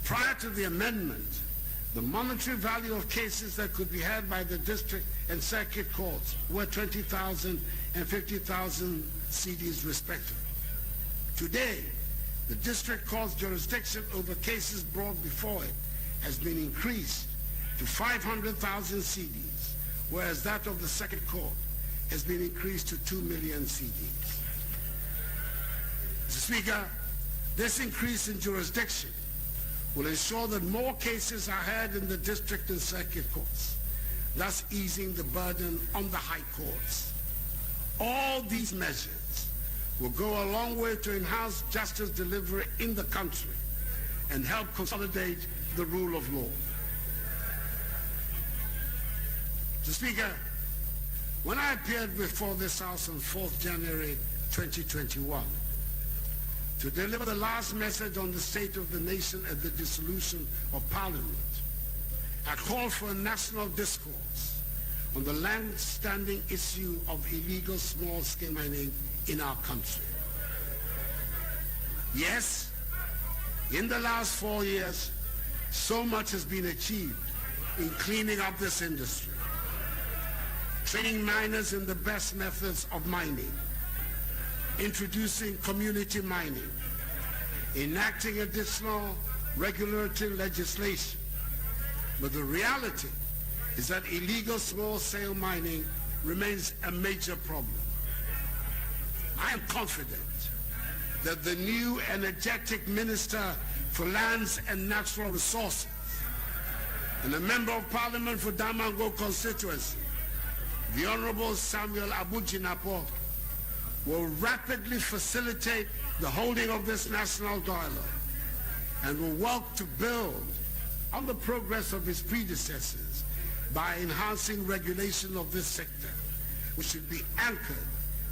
prior to the amendment, the monetary value of cases that could be heard by the district and circuit courts were 20,000 and 50,000 cedis respectively. Today, the district court's jurisdiction over cases brought before it has been increased to 500,000 cedis, whereas that of the circuit court has been increased to 2 million cedis. Mr. Speaker, this increase in jurisdiction will ensure that more cases are heard in the district and circuit courts, thus easing the burden on the high courts. All these measures will go a long way to enhance justice delivery in the country and help consolidate the rule of law. Mr. Speaker, when I appeared before this House on 4th January 2021 to deliver the last message on the state of the nation at the dissolution of Parliament, I called for a national discourse on the long-standing issue of illegal small-scale mining in our country. Yes, in the last 4 years, so much has been achieved in cleaning up this industry, training miners in the best methods of mining, introducing community mining, enacting additional regulatory legislation. But the reality is that illegal small-scale mining remains a major problem. I am confident that the new energetic Minister for Lands and Natural Resources and a Member of Parliament for Damango constituency, the Honorable Samuel Abujinapo, will rapidly facilitate the holding of this national dialogue and will work to build on the progress of his predecessors by enhancing regulation of this sector, which should be anchored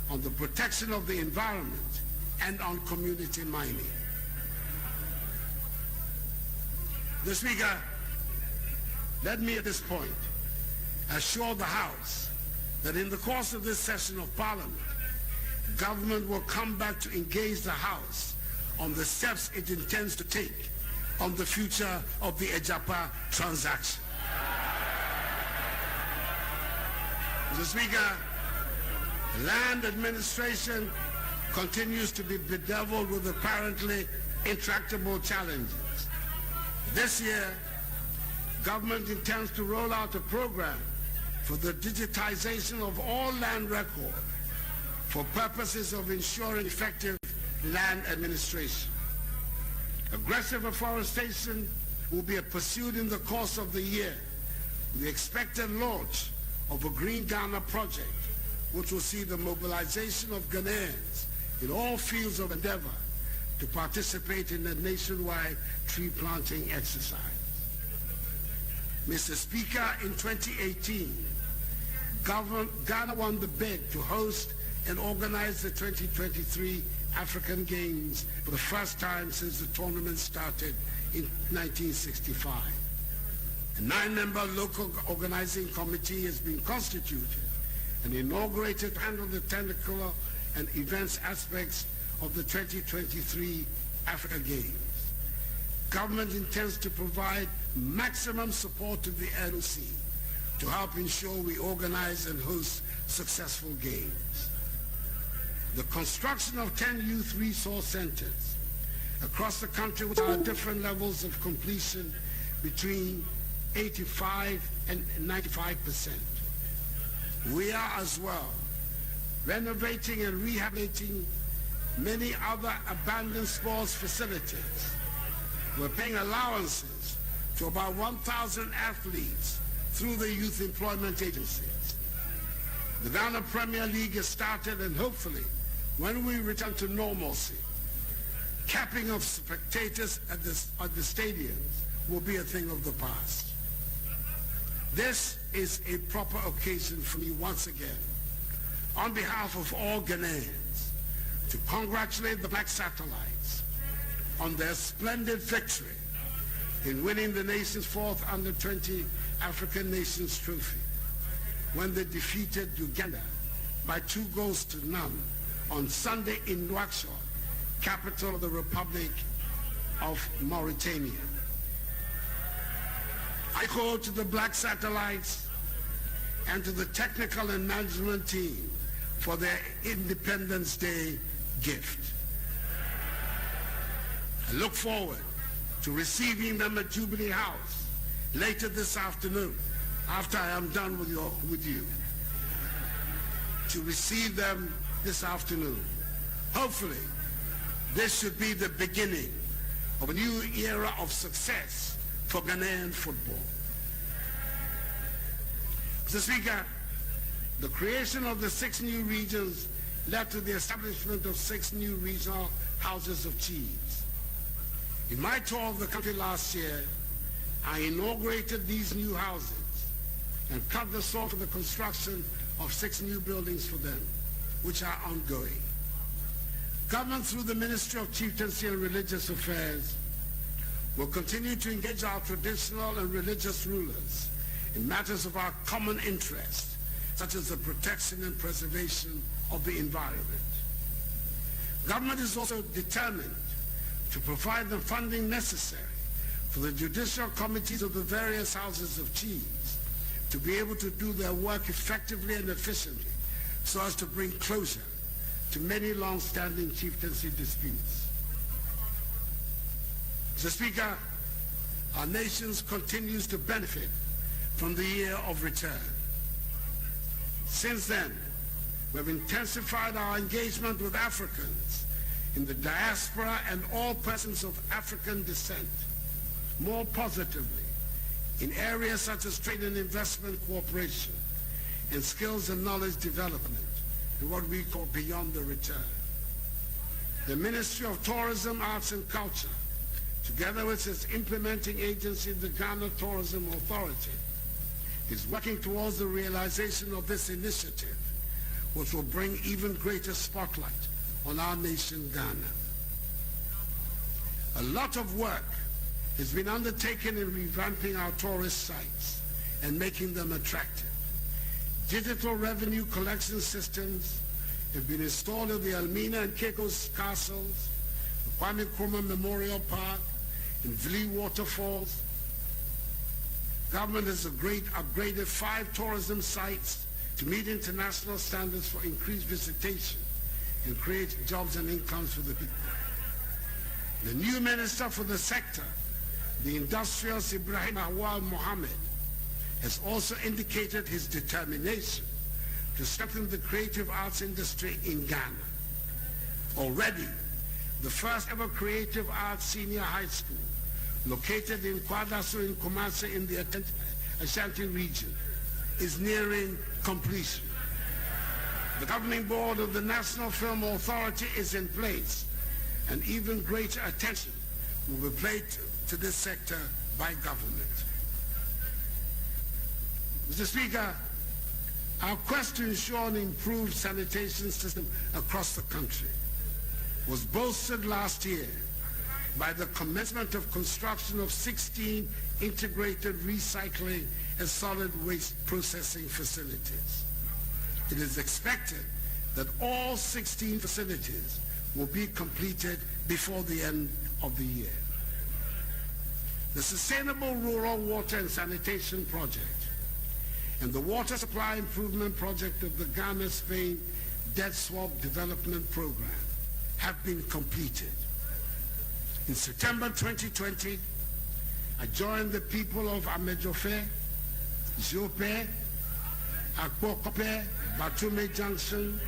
on the protection of the environment and on community mining. Mr. Speaker, Let me at this point assure the House that in the course of this session of Parliament, government will come back to engage the House on the steps it intends to take on the future of the Ejapa transaction. Mr. Speaker, land administration continues to be bedeviled with apparently intractable challenges. This year, government intends to roll out a program for the digitization of all land records for purposes of ensuring effective land administration. Aggressive afforestation will be pursued in the course of the year with the expected launch of a Green Ghana project, which will see the mobilization of Ghanaians in all fields of endeavor to participate in a nationwide tree planting exercise. Mr. Speaker, in 2018, Ghana won the bid to host and organize the 2023 African Games for the first time since the tournament started in 1965. A 9-member local organizing committee has been constituted and inaugurated to handle the technical and events aspects of the 2023 Africa Games. Government intends to provide maximum support to the NOC to help ensure we organize and host successful games. The construction of 10 youth resource centers across the country, which are at different levels of completion between 85 and 95%. We are as well renovating and rehabilitating many other abandoned sports facilities. We're paying allowances to about 1,000 athletes through the youth employment agencies. The Ghana Premier League has started, and hopefully, when we return to normalcy, capping of spectators at the stadiums will be a thing of the past. This is a proper occasion for me once again, on behalf of all Ghanaians, to congratulate the Black Satellites on their splendid victory in winning the nation's 4th Under-20 African Nations Trophy when they defeated Uganda by 2-0 on Sunday in Nouakchott, capital of the Republic of Mauritania. I call to the Black Satellites and to the technical and management team for their Independence Day gift. I look forward to receiving them at Jubilee House later this afternoon after I am done with you. To receive them this afternoon. Hopefully, this should be the beginning of a new era of success for Ghanaian football. Mr. Speaker, the creation of the 6 new regions led to the establishment of 6 new regional houses of chiefs. In my tour of the country last year, I inaugurated these new houses and cut the saw for the construction of 6 new buildings for them, which are ongoing. Government, through the Ministry of Chieftaincy and Religious Affairs, will continue to engage our traditional and religious rulers in matters of our common interest, such as the protection and preservation of the environment. Government is also determined to provide the funding necessary for the judicial committees of the various houses of chiefs to be able to do their work effectively and efficiently so as to bring closure to many long-standing chieftaincy disputes. Mr. Speaker, our nation continues to benefit from the year of return. Since then, we have intensified our engagement with Africans in the diaspora and all persons of African descent, more positively in areas such as trade and investment cooperation and skills and knowledge development, and what we call beyond the return. The Ministry of Tourism, Arts and Culture, together with its implementing agency, the Ghana Tourism Authority, is working towards the realization of this initiative, which will bring even greater spotlight on our nation, Ghana. A lot of work has been undertaken in revamping our tourist sites and making them attractive. Digital revenue collection systems have been installed in the Elmina and Caicos castles, the Kwame Nkrumah Memorial Park, and Vili waterfalls. Government has upgraded 5 tourism sites to meet international standards for increased visitation and create jobs and incomes for the people. The new minister for the sector, the industrialist Ibrahim Awal Mohammed, has also indicated his determination to strengthen the creative arts industry in Ghana. Already, the first ever creative arts senior high school, located in Kwadaso in Kumasi in the Ashanti region, is nearing completion. The governing board of the National Film Authority is in place, and even greater attention will be paid to this sector by government. Mr. Speaker, our quest to ensure an improved sanitation system across the country was bolstered last year by the commencement of construction of 16 integrated recycling and solid waste processing facilities. It is expected that all 16 facilities will be completed before the end of the year. The Sustainable Rural Water and Sanitation Project and the Water Supply Improvement Project of the Ghana-Spain Debt Swap Development Program have been completed. In September 2020, I joined the people of Amejofe, Jope, Akpokope, Batume Junction,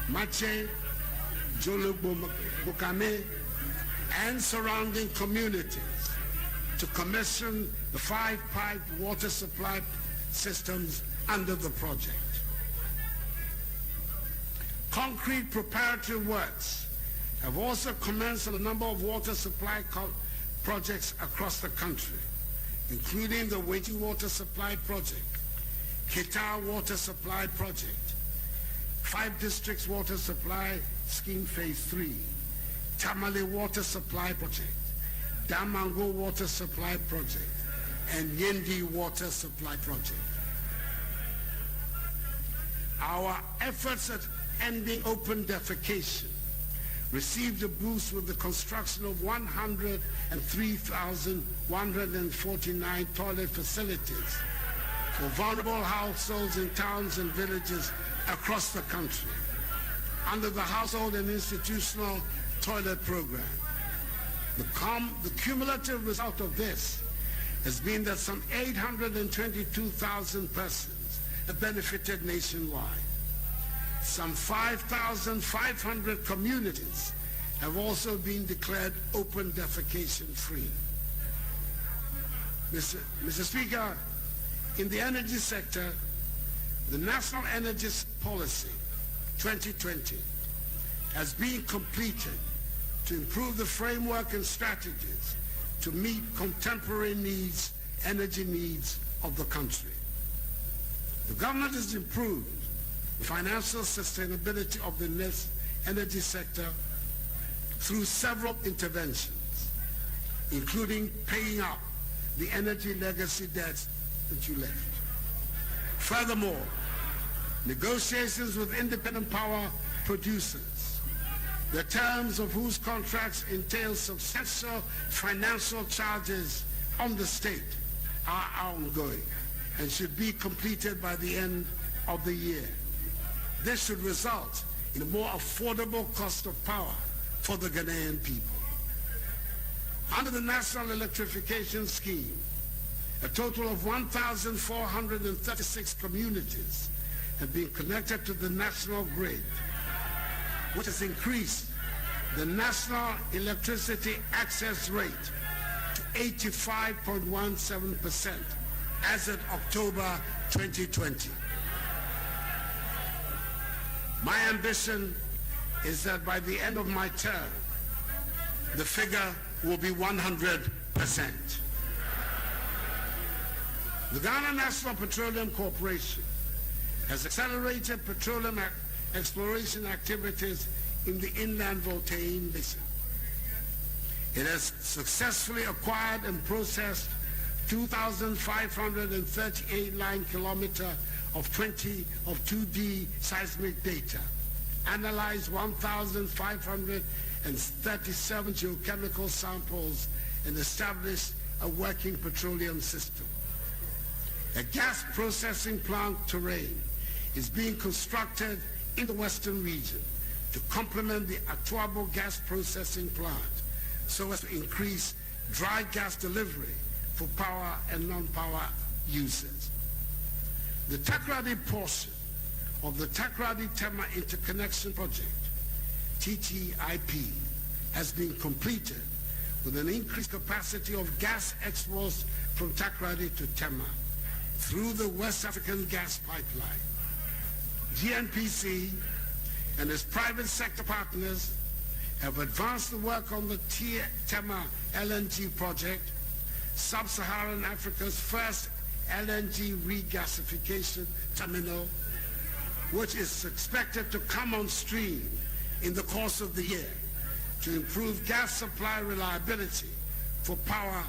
Mache, Jolobokame, and surrounding communities to commission the 5 piped water supply systems under the project. Concrete preparatory works have also commenced on a number of water supply projects across the country, including the Waiting Water Supply Project, Ketar Water Supply Project, 5 Districts Water Supply Scheme Phase 3, Tamale Water Supply Project, Damango Water Supply Project, and Yendi Water Supply Project. Our efforts at ending open defecation received a boost with the construction of 103,149 toilet facilities for vulnerable households in towns and villages across the country under the Household and Institutional Toilet Program. The cumulative result of this has been that some 822,000 persons have benefited nationwide. Some 5,500 communities have also been declared open defecation free. Mr. Speaker, in the energy sector, the National Energy Policy 2020 has been completed to improve the framework and strategies to meet contemporary needs, energy needs of the country. The government has improved the financial sustainability of the energy sector through several interventions, including paying up the energy legacy debts that you left. Furthermore, negotiations with independent power producers, the terms of whose contracts entail substantial financial charges on the state, are ongoing and should be completed by the end of the year. This should result in a more affordable cost of power for the Ghanaian people. Under the National Electrification Scheme, a total of 1,436 communities have been connected to the national grid, which has increased the national electricity access rate to 85.17% as of October 2020. My ambition is that by the end of my term, the figure will be 100%. The Ghana National Petroleum Corporation has accelerated petroleum exploration activities in the inland Voltaigne Basin. It has successfully acquired and processed 2,538 line kilometers of 2D seismic data, analyzed 1,537 geochemical samples, and established a working petroleum system. A gas processing plant terrain is being constructed in the western region to complement the Atuabo gas processing plant so as to increase dry gas delivery for power and non-power users. The Takoradi portion of the Takoradi-Tema Interconnection Project, TTIP, has been completed with an increased capacity of gas exports from Takoradi to Tema through the West African Gas Pipeline. GNPC and its private sector partners have advanced the work on the Tema LNG project, Sub-Saharan Africa's first LNG regasification terminal, which is expected to come on stream in the course of the year to improve gas supply reliability for power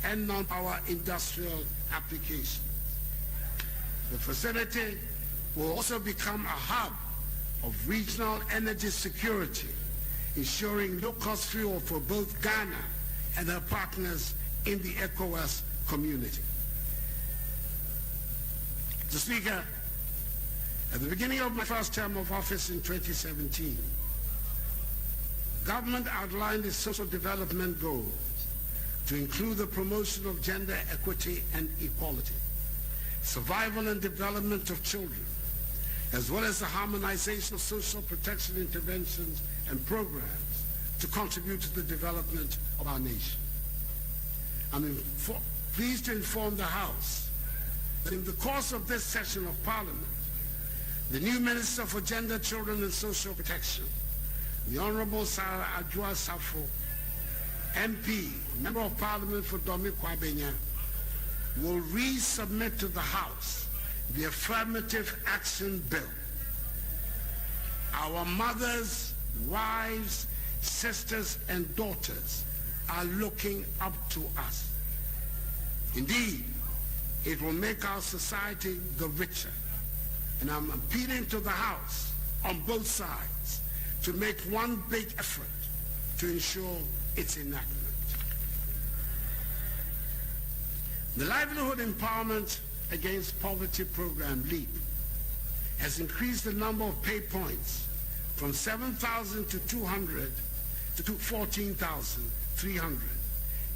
and non-power industrial applications. The facility will also become a hub of regional energy security, ensuring low-cost fuel for both Ghana and her partners in the ECOWAS community. Mr. Speaker, at the beginning of my first term of office in 2017, government outlined its social development goals to include the promotion of gender equity and equality, survival and development of children, as well as the harmonization of social protection interventions and programs to contribute to the development of our nation. I'm pleased to inform the House that in the course of this session of Parliament, the new Minister for Gender, Children and Social Protection, the Honorable Sarah Addo Safo, MP, Member of Parliament for Domi Kwabenya, will resubmit to the House the Affirmative Action Bill. Our mothers, wives, sisters, and daughters are looking up to us. Indeed, it will make our society the richer. And I'm appealing to the House on both sides to make one big effort to ensure its enactment. The Livelihood Empowerment Against Poverty program, LEAP, has increased the number of pay points from 7,200 to 14,300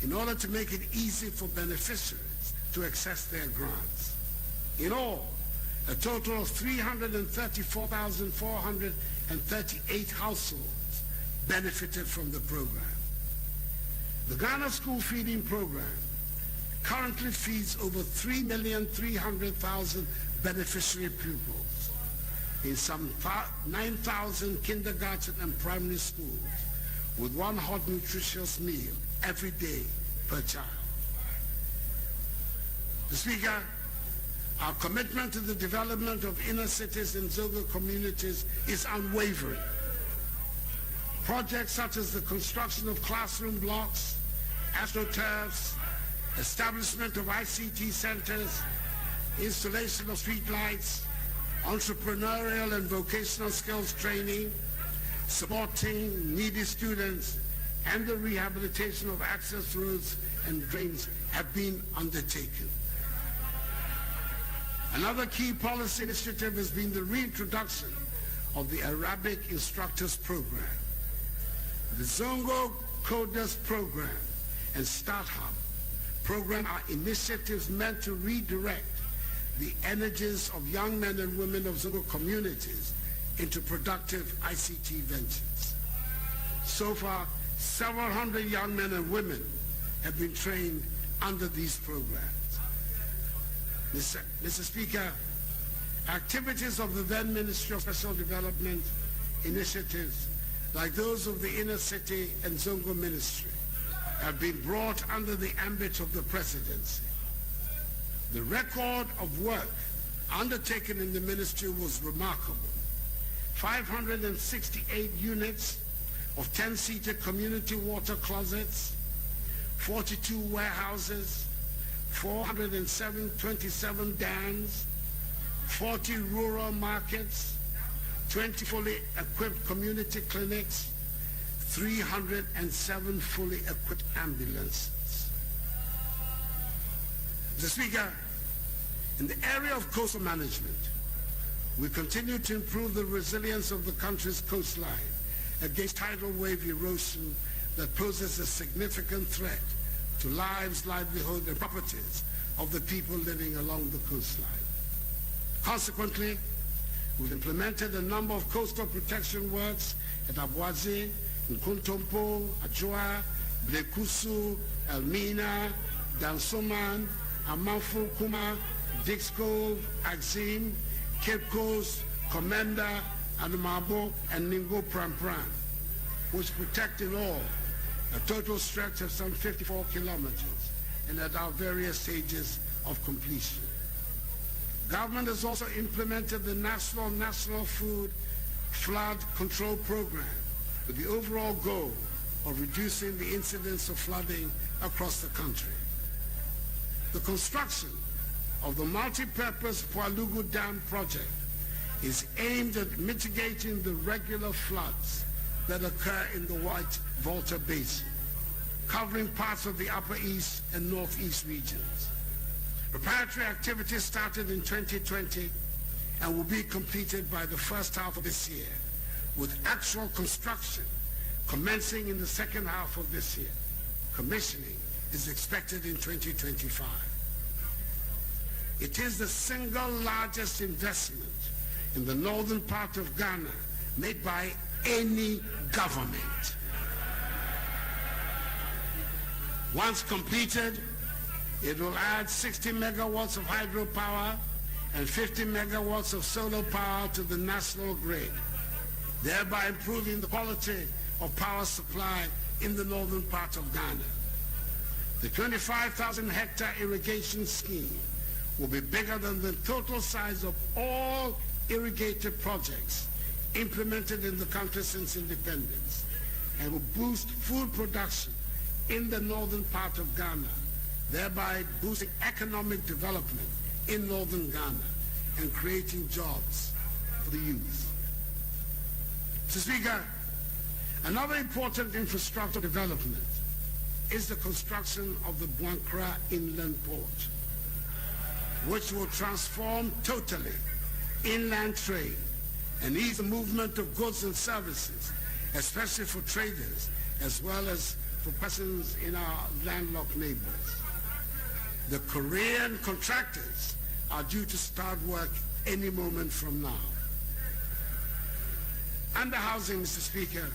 in order to make it easy for beneficiaries to access their grants. In all, a total of 334,438 households benefited from the program. The Ghana School Feeding Program currently feeds over 3,300,000 beneficiary pupils in some 9,000 kindergarten and primary schools with one hot nutritious meal every day per child. Mr. Speaker, our commitment to the development of inner cities and Zongo communities is unwavering. Projects such as the construction of classroom blocks, astroturfs, establishment of ICT centers, installation of street lights, entrepreneurial and vocational skills training, supporting needy students, and the rehabilitation of access roads and drains have been undertaken. Another key policy initiative has been the reintroduction of the Arabic Instructors Program. The Zongo Coders Program and Start Hub program are initiatives meant to redirect the energies of young men and women of Zongo communities into productive ICT ventures. So far, several hundred young men and women have been trained under these programs. Mr. Speaker, activities of the then Ministry of Special Development initiatives, like those of the Inner City and Zongo Ministry, have been brought under the ambit of the presidency. The record of work undertaken in the ministry was remarkable. 568 units of 10-seater community water closets, 42 warehouses, 427 dams, 40 rural markets, 20 fully equipped community clinics, 307 fully equipped ambulances. Mr. Speaker, in the area of coastal management, we continue to improve the resilience of the country's coastline against tidal wave erosion that poses a significant threat to lives, livelihood, and properties of the people living along the coastline. Consequently, we've implemented a number of coastal protection works at Abuazi, Nkuntompo, Ajua, Blekusu, Elmina, Dansoman, Amanfu, Kuma, Dix Cove, Axim, Cape Coast, Commander, Adamabo, and Ningo Pram, which protect in all a total stretch of some 54 kilometers and at our various stages of completion. Government has also implemented the National Food Flood Control Program with the overall goal of reducing the incidence of flooding across the country. The construction of the multi-purpose Pualugu Dam project is aimed at mitigating the regular floods that occur in the White Volta Basin, covering parts of the Upper East and Northeast regions. Preparatory activities started in 2020 and will be completed by the first half of this year, with actual construction commencing in the second half of this year. Commissioning is expected in 2025. It is the single largest investment in the northern part of Ghana made by any government. Once completed, it will add 60 megawatts of hydropower and 50 megawatts of solar power to the national grid, thereby improving the quality of power supply in the northern part of Ghana. The 25,000 hectare irrigation scheme will be bigger than the total size of all irrigated projects implemented in the country since independence, and will boost food production in the northern part of Ghana, thereby boosting economic development in northern Ghana and creating jobs for the youth. Mr. Speaker, another important infrastructure development is the construction of the Buankra Inland Port, which will transform totally inland trade and ease the movement of goods and services, especially for traders as well as for persons in our landlocked neighbors. The Korean contractors are due to start work any moment from now. Under housing, Mr. Speaker,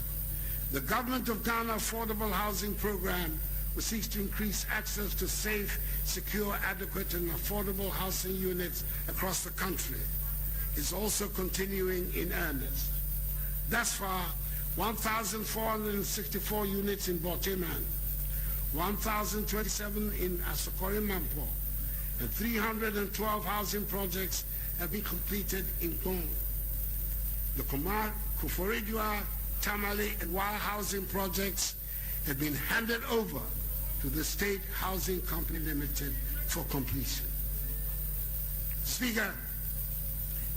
the Government of Ghana Affordable Housing Program, which seeks to increase access to safe, secure, adequate, and affordable housing units across the country, is also continuing in earnest. Thus far, 1,464 units in Boteman, 1,027 in Asokore Mampo, and 312 housing projects have been completed in Gong. The Komar, Kuforidua, Tamale, and Wa housing projects have been handed over to the State Housing Company Limited for completion. Speaker,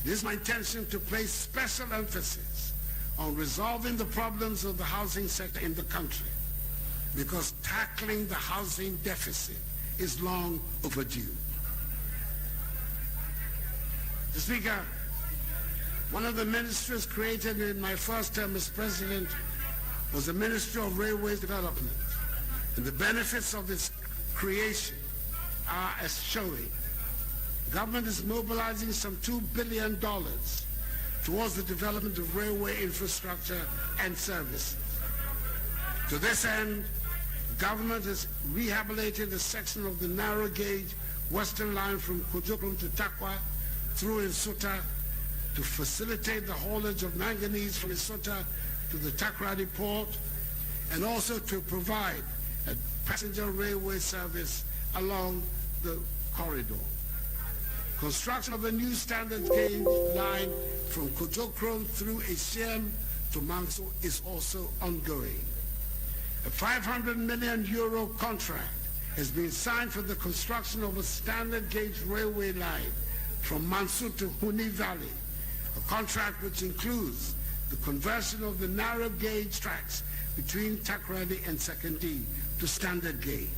it is my intention to place special emphasis on resolving the problems of the housing sector in the country, because tackling the housing deficit is long overdue. Mr. Speaker, one of the ministries created in my first term as president was the Ministry of Railways Development, and the benefits of its creation are as showing. Government is mobilizing some $2 billion towards the development of railway infrastructure and services. To this end, government has rehabilitated a section of the narrow gauge western line from Kujokrum to Takwa through Nsuta to facilitate the haulage of manganese from Nsuta to the Takrady port, and also to provide a passenger railway service along the corridor. Construction of a new standard gauge line from Kujokrum through Asiam to Manso is also ongoing. A €500 million contract has been signed for the construction of a standard gauge railway line from Manso to Huni Valley, a contract which includes the conversion of the narrow gauge tracks between Takoradi and Sekondi to standard gauge,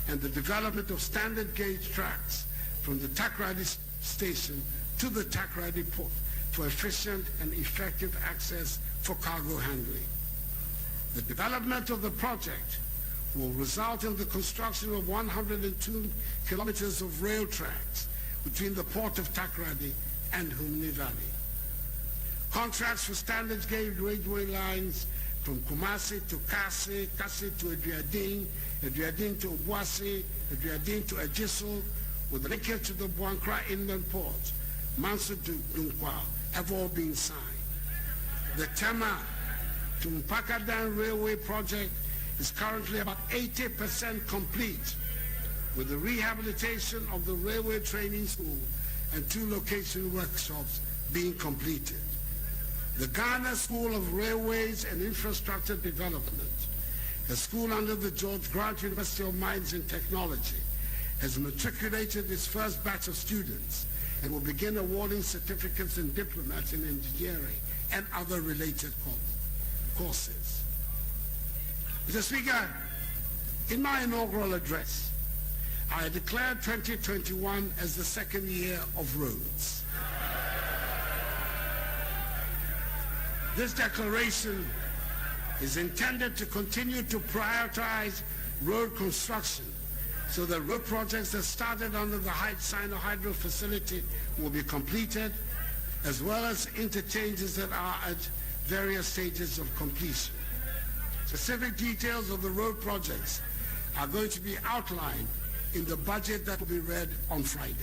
and the development of standard gauge tracks from the Takoradi station to the Takoradi port for efficient and effective access for cargo handling. The development of the project will result in the construction of 102 kilometers of rail tracks between the port of Takoradi and Humni Valley. Contracts for standard gauge railway lines from Kumasi to Kasi, Kasi to Adriadin, Adriadin to Obuasi, Adriadin to Ajiso, with the linkage to the Buankra Inland Port, Manso to Dunkwa, have all been signed. The Tema to Mpakadan Railway project is currently about 80% complete, with the rehabilitation of the railway training school and 2 location workshops being completed. The Ghana School of Railways and Infrastructure Development, a school under the George Grant University of Mines and Technology, has matriculated its first batch of students and will begin awarding certificates and diplomas in engineering and other related courses. Mr. Speaker, in my inaugural address, I declared 2021 as the second year of roads. This declaration is intended to continue to prioritize road construction so that road projects that started under the Sino-Hydro facility will be completed, as well as interchanges that are at various stages of completion. Specific details of the road projects are going to be outlined in the budget that will be read on Friday.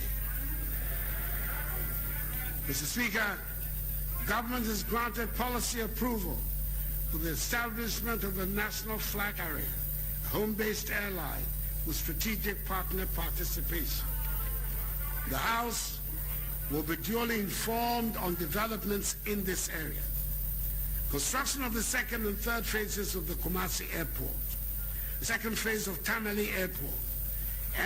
Mr. Speaker, government has granted policy approval for the establishment of a national flag carrier, a home-based airline with strategic partner participation. The House will be duly informed on developments in this area. Construction of the second and third phases of the Kumasi Airport, the second phase of Tamale Airport,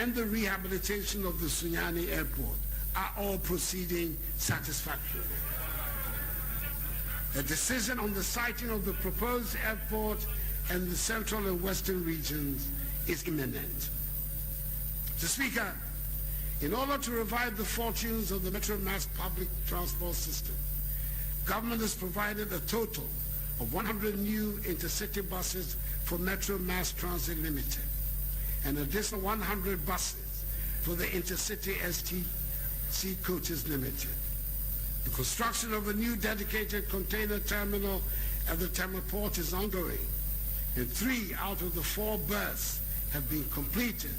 and the rehabilitation of the Sunyani Airport are all proceeding satisfactorily. A decision on the siting of the proposed airport and the central and western regions is imminent. Mr. Speaker, in order to revive the fortunes of the Metro Mass public transport system, government has provided a total of 100 new intercity buses for Metro Mass Transit Limited, and additional 100 buses for the Intercity STC Coaches Limited. The construction of a new dedicated container terminal at the Tema Port is ongoing, and 3 out of the 4 berths have been completed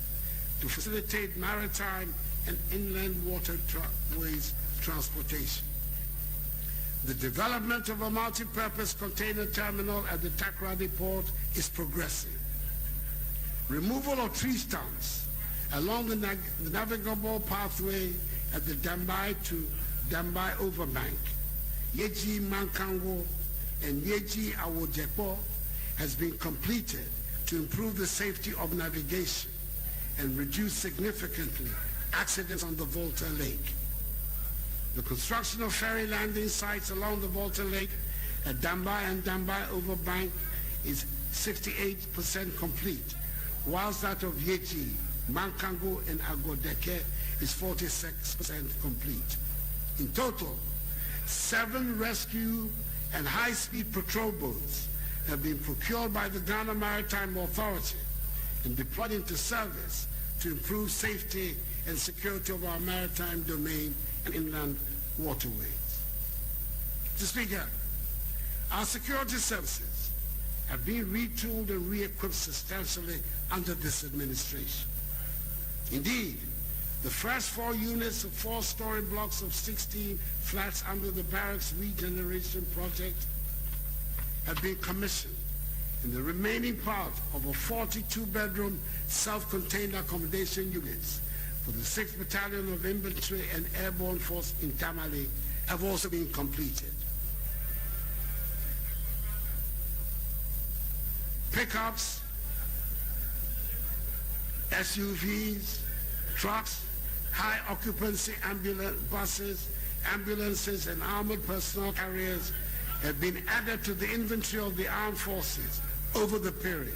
to facilitate maritime and inland waterways transportation. The development of a multi-purpose container terminal at the Takoradi Port is progressing. Removal of tree stumps along the navigable pathway at the Dambai to Dambai Overbank, Yeji Mankango and Yeji Awojepo has been completed to improve the safety of navigation and reduce significantly accidents on the Volta Lake. The construction of ferry landing sites along the Volta Lake at Dambai and Dambai Overbank is 68% complete, whilst that of Yeji, Mankango and Agodeke is 46% complete. In total, 7 rescue and high-speed patrol boats have been procured by the Ghana Maritime Authority and deployed into service to improve safety and security of our maritime domain and inland waterways. Mr. Speaker, our security services have been retooled and re-equipped substantially under this administration. Indeed, the first 4 units of 4-story blocks of 16 flats under the barracks regeneration project have been commissioned, and the remaining part of a 42-bedroom self-contained accommodation units for the 6th Battalion of Infantry and Airborne Force in Tamale have also been completed. pickups, SUVs, trucks, high occupancy buses, ambulances, and armored personnel carriers have been added to the inventory of the armed forces over the period,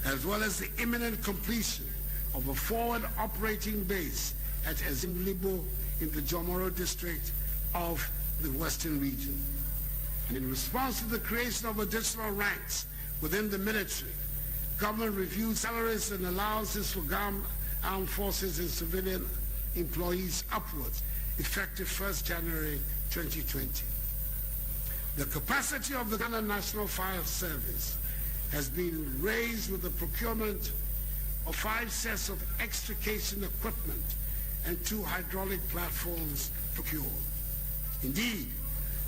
as well as the imminent completion of a forward operating base at Ezimlibo in the Jomoro district of the Western region. And in response to the creation of additional ranks within the military, government reviewed salaries and allowances for armed forces and civilian employees upwards, effective 1st January 2020. The capacity of the Ghana National Fire Service has been raised with the procurement of 5 sets of extrication equipment and 2 hydraulic platforms procured. Indeed,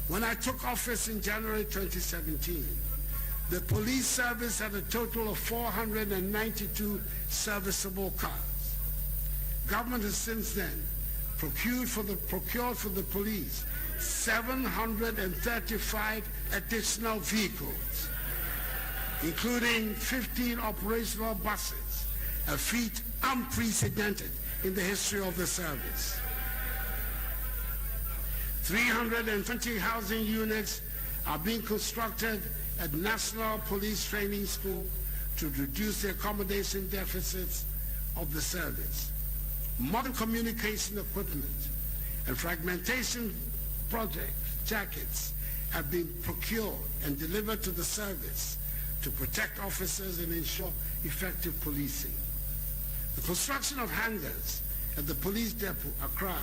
when I took office in January 2017, the police service had a total of 492 serviceable cars. Government has since then procured for the police 735 additional vehicles, including 15 operational buses, a feat unprecedented in the history of the service. 320 housing units are being constructed at National Police Training School to reduce the accommodation deficits of the service. Modern communication equipment and fragmentation project jackets have been procured and delivered to the service to protect officers and ensure effective policing. The construction of hangars at the police depot, Accra,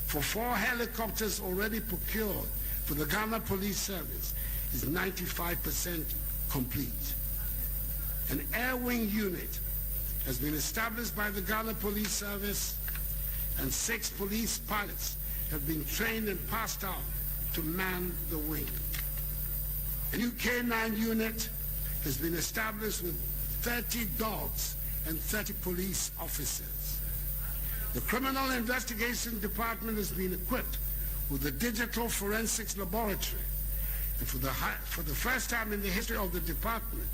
for 4 helicopters already procured for the Ghana Police Service is 95% complete. An air wing unit has been established by the Ghana Police Service, and 6 police pilots have been trained and passed out to man the wing. A new K9 unit has been established with 30 dogs and 30 police officers. The Criminal Investigation Department has been equipped with a digital forensics laboratory, and for the first time in the history of the department,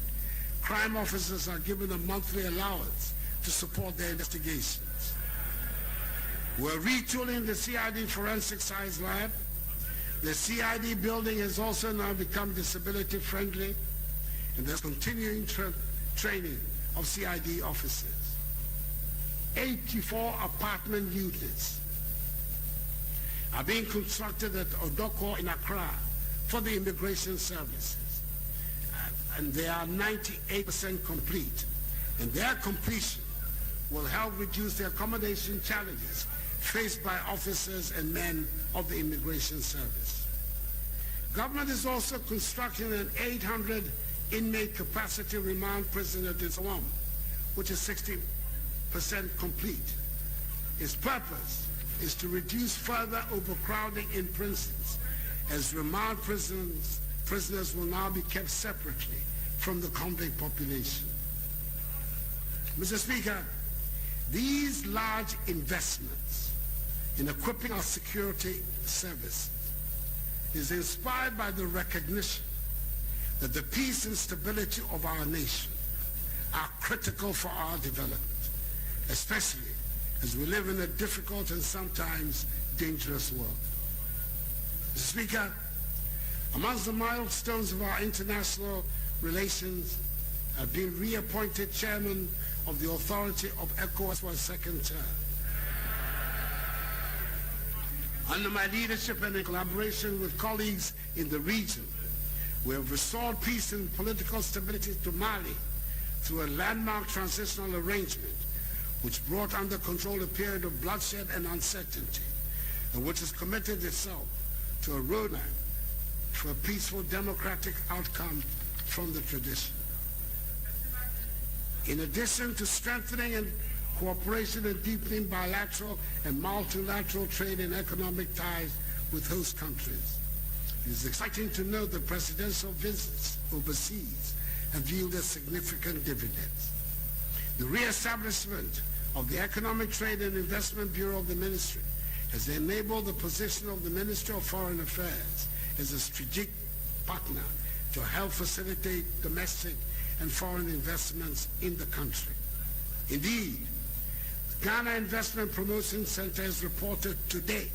crime officers are given a monthly allowance to support their investigations. We're retooling the CID Forensic Science Lab. The CID building has also now become disability friendly, and there's continuing training of CID officers. 84 apartment units are being constructed at Odoko in Accra for the immigration services, and they are 98% complete, and their completion will help reduce the accommodation challenges faced by officers and men of the immigration service. Government is also constructing an 800 inmate capacity remand prison at Isawam, which is 60% complete. Its purpose is to reduce further overcrowding in prisons, as remand prisoners will now be kept separately from the convict population. Mr. Speaker, these large investments in equipping our security services is inspired by the recognition that the peace and stability of our nation are critical for our development, especially as we live in a difficult and sometimes dangerous world. Mr. Speaker, amongst the milestones of our international relations, I've been reappointed chairman of the authority of ECOWAS for a second term. Under my leadership and in collaboration with colleagues in the region, we have restored peace and political stability to Mali through a landmark transitional arrangement which brought under control a period of bloodshed and uncertainty, and which has committed itself to a roadmap for a peaceful democratic outcome from the tradition. In addition to strengthening and cooperation and deepening bilateral and multilateral trade and economic ties with host countries, it is exciting to note that presidential visits overseas have yielded significant dividends. The re-establishment of the Economic Trade and Investment Bureau of the Ministry has enabled the position of the Ministry of Foreign Affairs as a strategic partner to help facilitate domestic and foreign investments in the country. Indeed, Ghana Investment Promotion Center has reported today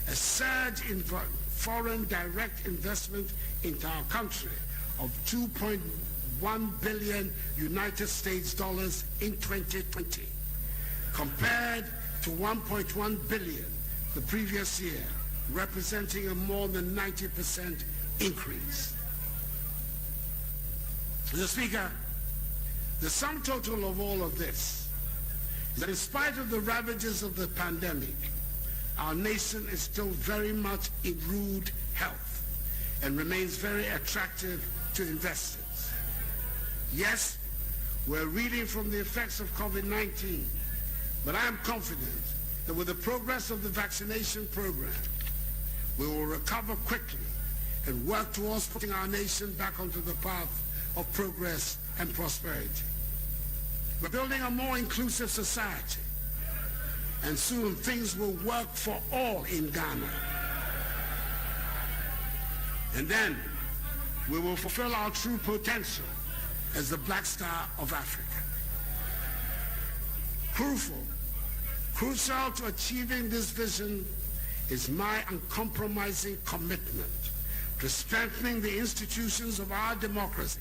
a surge in foreign direct investment into our country of 2.1 billion United States dollars in 2020, compared to 1.1 billion the previous year, representing a more than 90% increase. Mr. Speaker, the sum total of all of this is that in spite of the ravages of the pandemic, our nation is still very much in rude health and remains very attractive to investors. Yes, we're reeling from the effects of COVID-19, but I am confident that with the progress of the vaccination program, we will recover quickly and work towards putting our nation back onto the path of progress and prosperity. We're building a more inclusive society, and soon things will work for all in Ghana. And then we will fulfill our true potential as the Black Star of Africa. Crucial to achieving this vision is my uncompromising commitment to strengthening the institutions of our democracy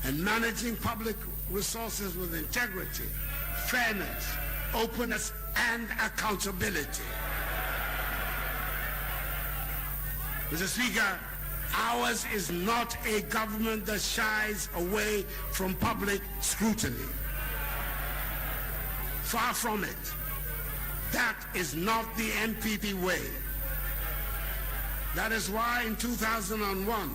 and managing public resources with integrity, fairness, openness, and accountability. Mr. Speaker, ours is not a government that shies away from public scrutiny. Far from it. That is not the NPP way. That is why in 2001,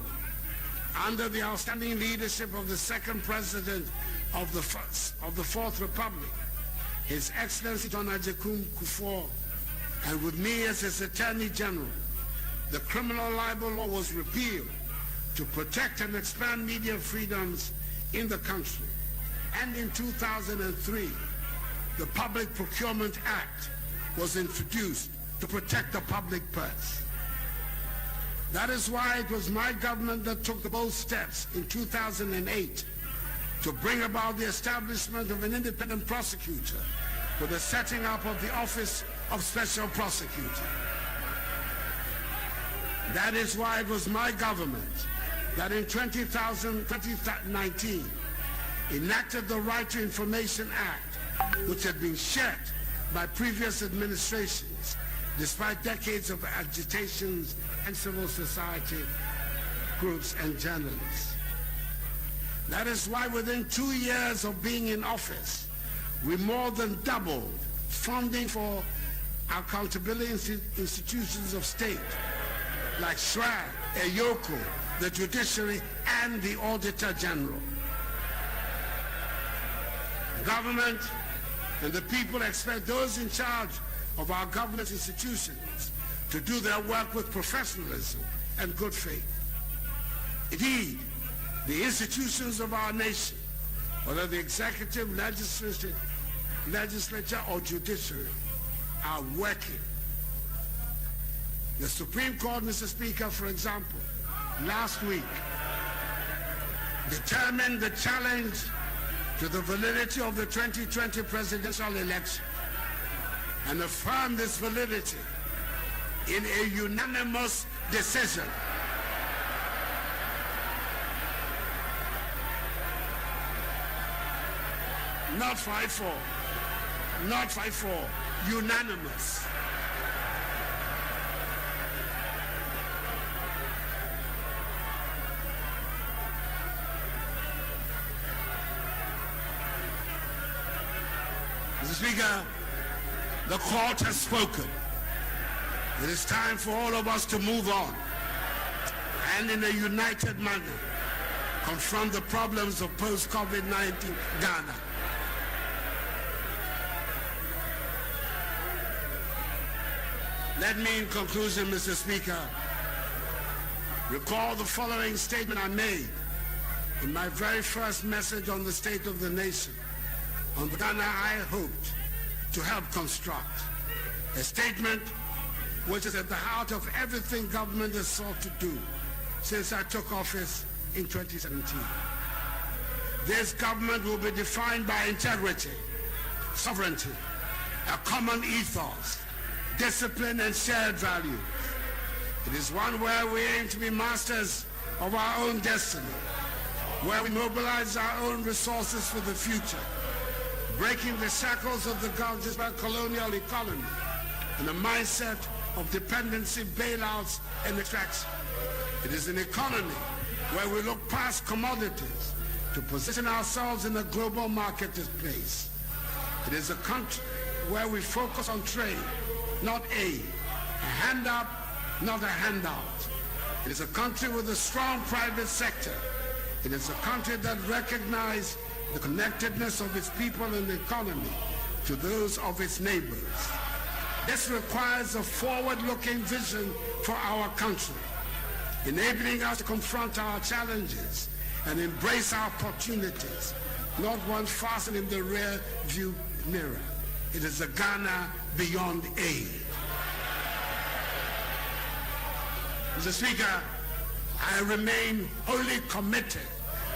under the outstanding leadership of the second president of the Fourth Republic, His Excellency John Agyekum Kufuor, and with me as his Attorney General, the criminal libel law was repealed to protect and expand media freedoms in the country. And in 2003, the Public Procurement Act was introduced to protect the public purse. That is why it was my government that took the bold steps in 2008 to bring about the establishment of an independent prosecutor with the setting up of the Office of Special Prosecutor. That is why it was my government that in 2019 enacted the Right to Information Act, which had been shirked by previous administrations despite decades of agitations and civil society groups and journalists. That is why within 2 years of being in office, we more than doubled funding for accountability institutions of state like SHRA, EYOCO, the judiciary, and the Auditor General. Government and the people expect those in charge of our government institutions to do their work with professionalism and good faith. Indeed, the institutions of our nation, whether the executive, legislature, or judiciary, are working. The Supreme Court, Mr. Speaker, for example, last week determined the challenge to the validity of the 2020 presidential election and affirmed this validity in a unanimous decision. Not 5-4, not 5-4, unanimous. Mr. Speaker, the court has spoken. It is time for all of us to move on and in a united manner confront the problems of post-COVID-19 Ghana. Let me, in conclusion, Mr. Speaker, recall the following statement I made in my very first message on the state of the nation, on the Ghana I hoped to help construct. A statement which is at the heart of everything government has sought to do since I took office in 2017. This government will be defined by integrity, sovereignty, a common ethos, discipline, and shared values. It is one where we aim to be masters of our own destiny, where we mobilize our own resources for the future, breaking the shackles of the colonial economy and a mindset of dependency, bailouts, and extraction. It is an economy where we look past commodities to position ourselves in a global marketplace. It is a country where we focus on trade, not aid, a hand up, not a handout. It is a country with a strong private sector. It is a country that recognizes the connectedness of its people and the economy to those of its neighbors. This requires a forward-looking vision for our country, enabling us to confront our challenges and embrace our opportunities, not one fastened in the rear view mirror. It is a Ghana beyond aid. Mr. Speaker, I remain wholly committed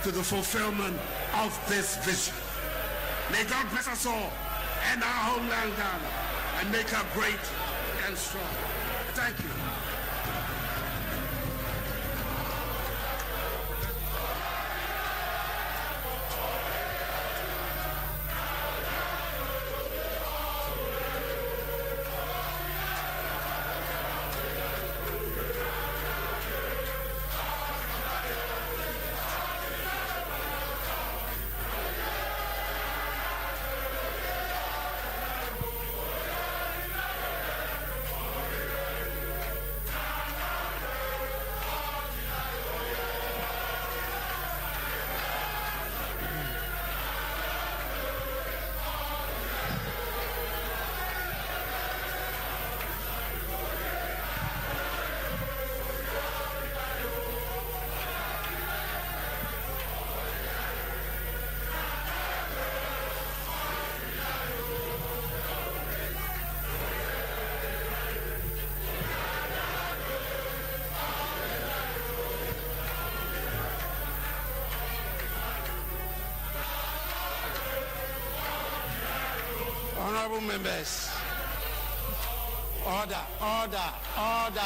to the fulfillment of this vision. May God bless us all and our homeland Ghana and make her great and strong. Thank you. Honorable members, order, order, order.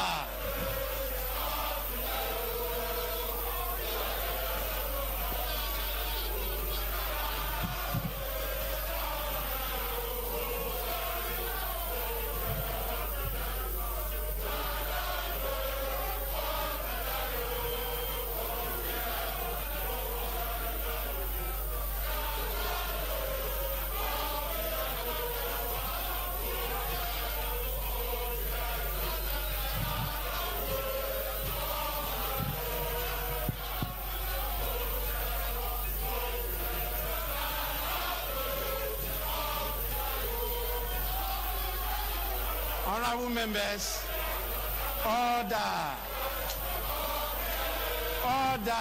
Honorable members, order, order.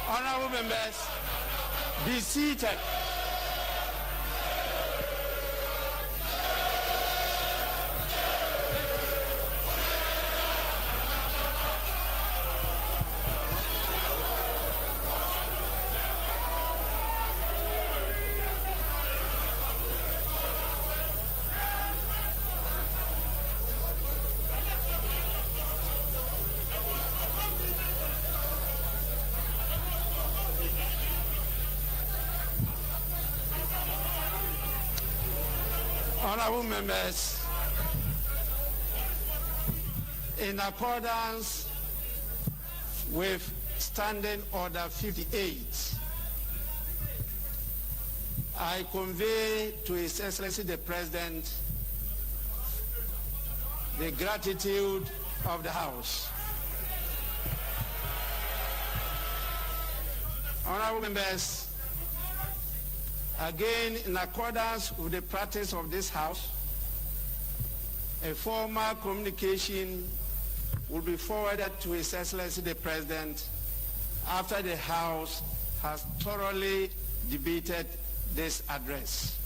Honorable members, be seated. Honorable members, in accordance with Standing Order 58, I convey to His Excellency the President the gratitude of the House. Honorable members, again, in accordance with the practice of this House, a formal communication will be forwarded to His Excellency the President after the House has thoroughly debated this address.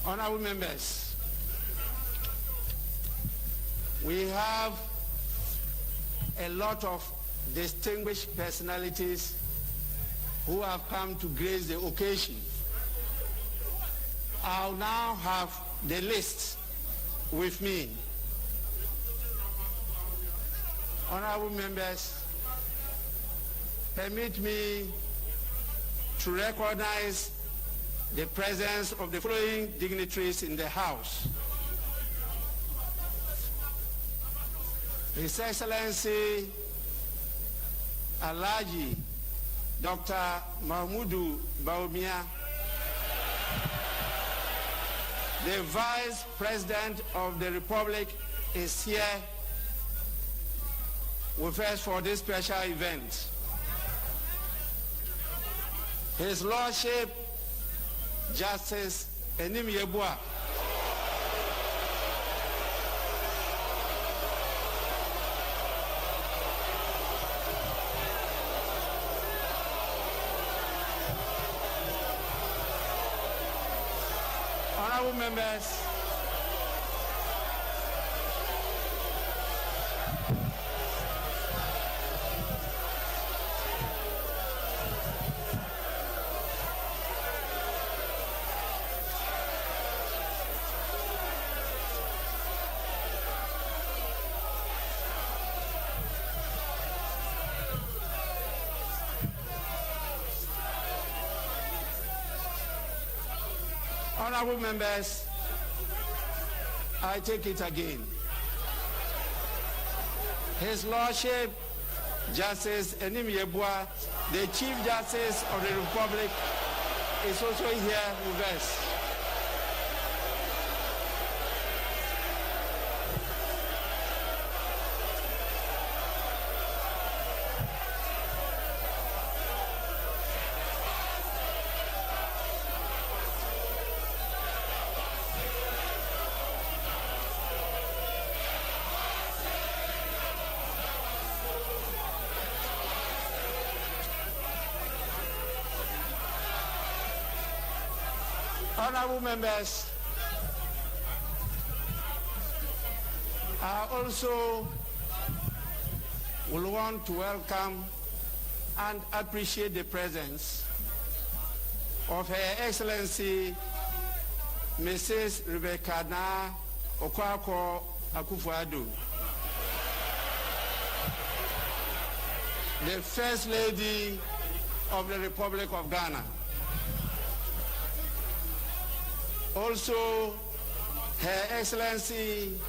Honorable members, we have a lot of distinguished personalities who have come to grace the occasion. I'll now have the list with me. Honorable members, permit me to recognize the presence of the following dignitaries in the House. His Excellency Alhaji Dr. Mahmudu Bawumia, the Vice President of the Republic, is here with us for this special event. His Lordship Justice Enim Yebua, honorable members, honorable members, I take it again. His Lordship Justice Enim Yebua, the Chief Justice of the Republic, is also here with us. Honorable members, I also will want to welcome and appreciate the presence of Her Excellency Mrs. Rebecca Na Okwako Akufo-Addo, the First Lady of the Republic of Ghana. Also, Her Excellency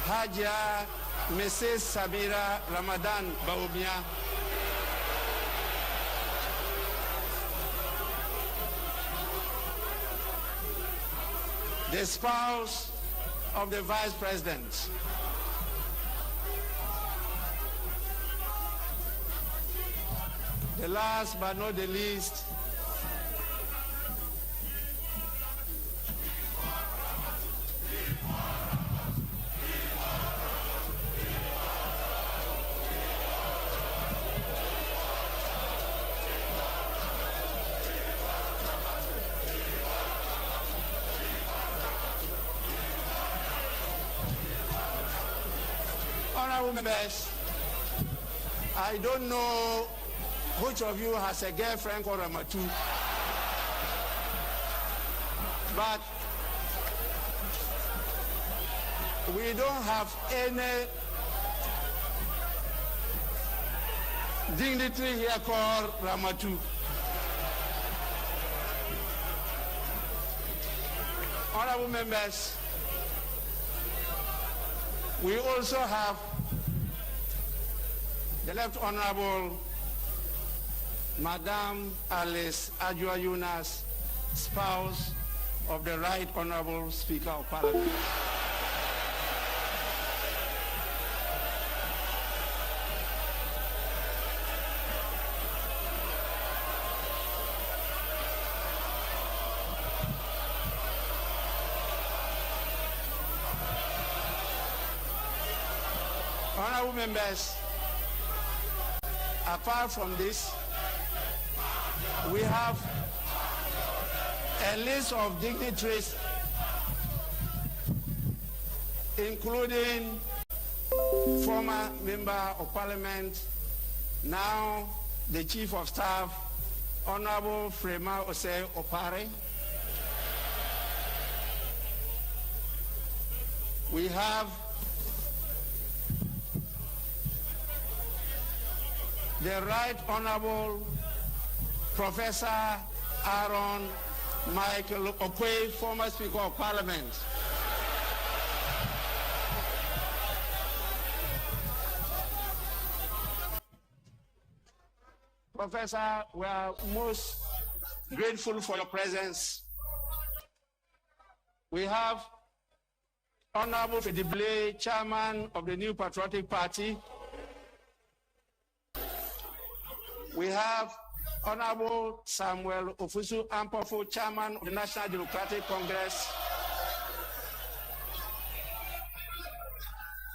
Hajia Mrs. Sabira Ramadan Bawumia, the spouse of the Vice President. The last but not the least, honorable members, I don't know which of you has a girlfriend called Ramatu, but we don't have any dignitary here called Ramatu. Honorable members, we also have the Left Honorable Madam Alice Ajua Yunas, spouse of the Right Honorable Speaker of Parliament. Honorable members, Apart from this, we have a list of dignitaries, including former Member of Parliament, now the Chief of Staff, Honorable Frema Osei Opare. We have the Right Honorable Professor Aaron Michael Okwe, former Speaker of Parliament. Professor, we are most grateful for your presence. We have Honorable Fedible, Chairman of the New Patriotic Party. We have Honorable Samuel Ofusu Ampofo, Chairman of the National Democratic Congress.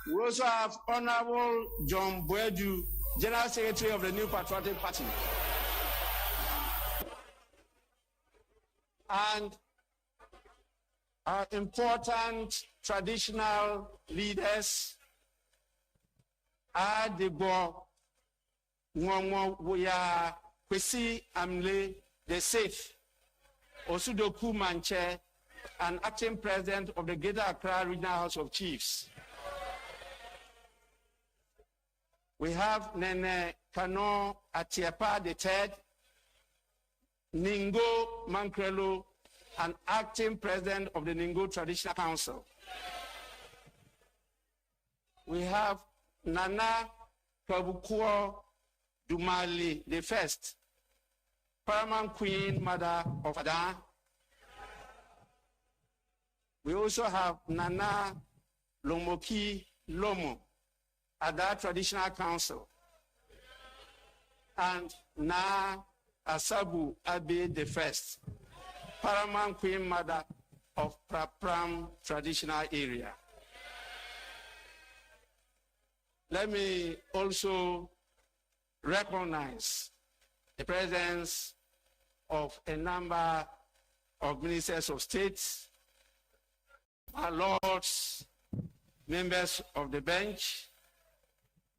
We also have Honorable John Boedu, General Secretary of the New Patriotic Party. And our important traditional leaders, Addo, Wuya, Kwesi Amle, the Safe, Osudoku Manche, and acting president of the Greater Accra Regional House of Chiefs. We have Nene Kano Atiepa III, Ningo Mankrelo, and acting president of the Ningo Traditional Council. We have Nana Kabukuo Dumali the First, Paramount Queen Mother of Adan. We also have Nana Lomoki Lomo, Ada Traditional Council, and Na Asabu Abe the First, Paramount Queen Mother of Prapram Traditional Area. Let me also recognize the presence of a number of ministers of state, our lords, members of the bench,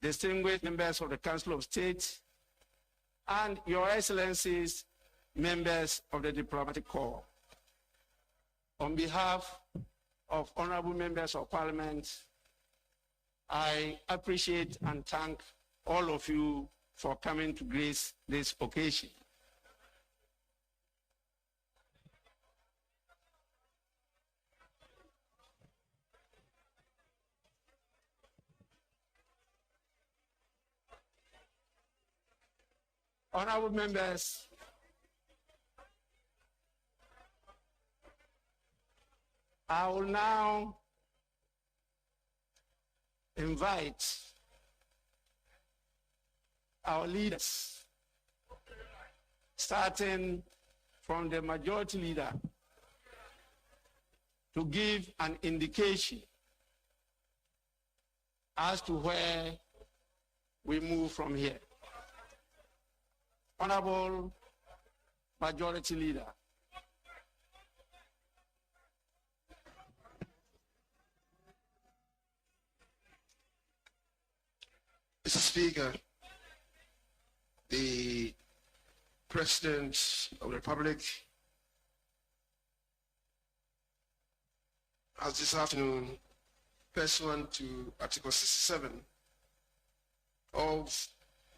distinguished members of the Council of State, and Your Excellencies, members of the Diplomatic Corps. On behalf of honorable members of Parliament, I appreciate and thank all of you for coming to grace this occasion. Honorable members, I will now invite our leaders, starting from the majority leader, to give an indication as to where we move from here. Honorable Majority Leader. Mr. Speaker, the President of the Republic has this afternoon, pursuant to Article 67 of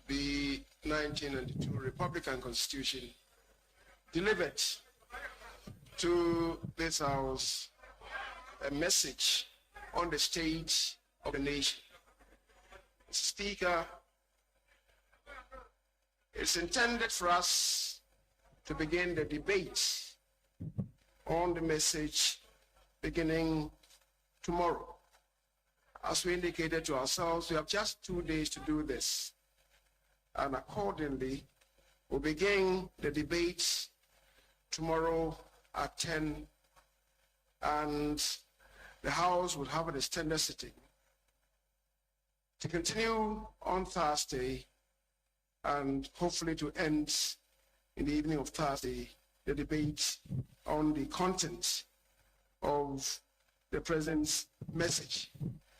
the 1992 Republican Constitution, delivered to this House a message on the state of the nation. Mr. Speaker, it's intended for us to begin the debate on the message beginning tomorrow. As we indicated to ourselves, we have just 2 days to do this. And accordingly, we'll begin the debate tomorrow at 10, and the House will have an extended sitting to continue on Thursday and hopefully to end in the evening of Thursday the debate on the content of the President's message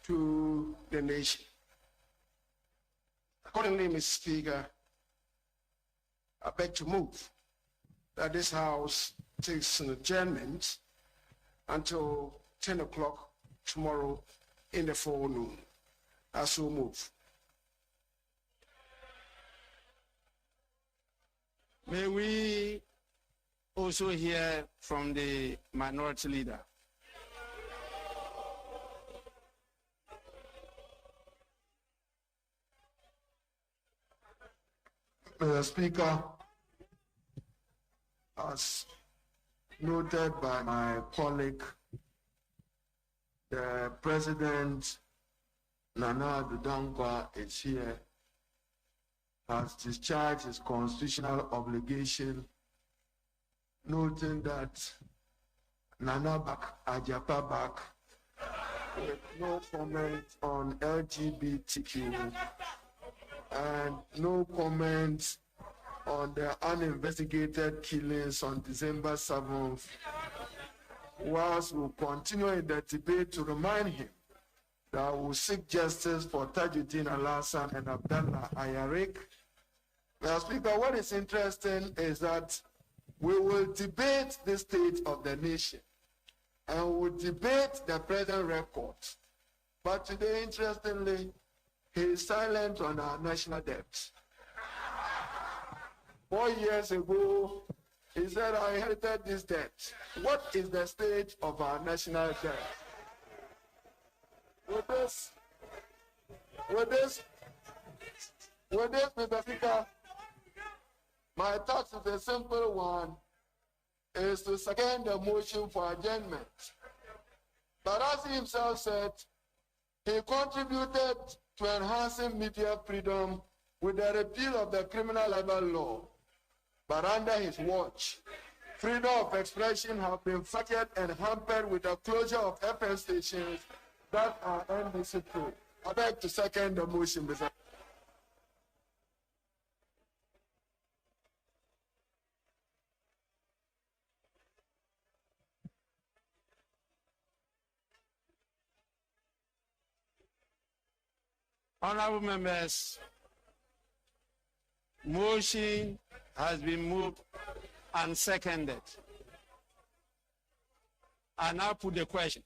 to the nation. Accordingly, Mr. Speaker, I beg to move that this House takes an adjournment until 10 o'clock tomorrow in the forenoon. I so move. May we also hear from the minority leader. Mr. Speaker, as noted by my colleague, the President, Nana Addo Dankwa, is here, has discharged his constitutional obligation, noting that Nana back, Ajapa back, with no comment on LGBTQ and no comment on the uninvestigated killings on December 7th, whilst we'll continue in the debate to remind him that we'll seek justice for Tajuddin Al-Hassan and Abdallah Ayarik. Mr. Speaker, what is interesting is that we will debate the state of the nation and we will debate the present record. But today, interestingly, he is silent on our national debt. 4 years ago, he said, I inherited this debt. What is the state of our national debt? With this, Mr. Speaker, my thought is a simple one, is to second the motion for adjournment. But as he himself said, he contributed to enhancing media freedom with the repeal of the criminal libel law. But under his watch, freedom of expression have been fettered and hampered with the closure of FM stations that are NBC Pro. I beg to second the motion, Mr. Honorable members, motion has been moved and seconded. I now put the question.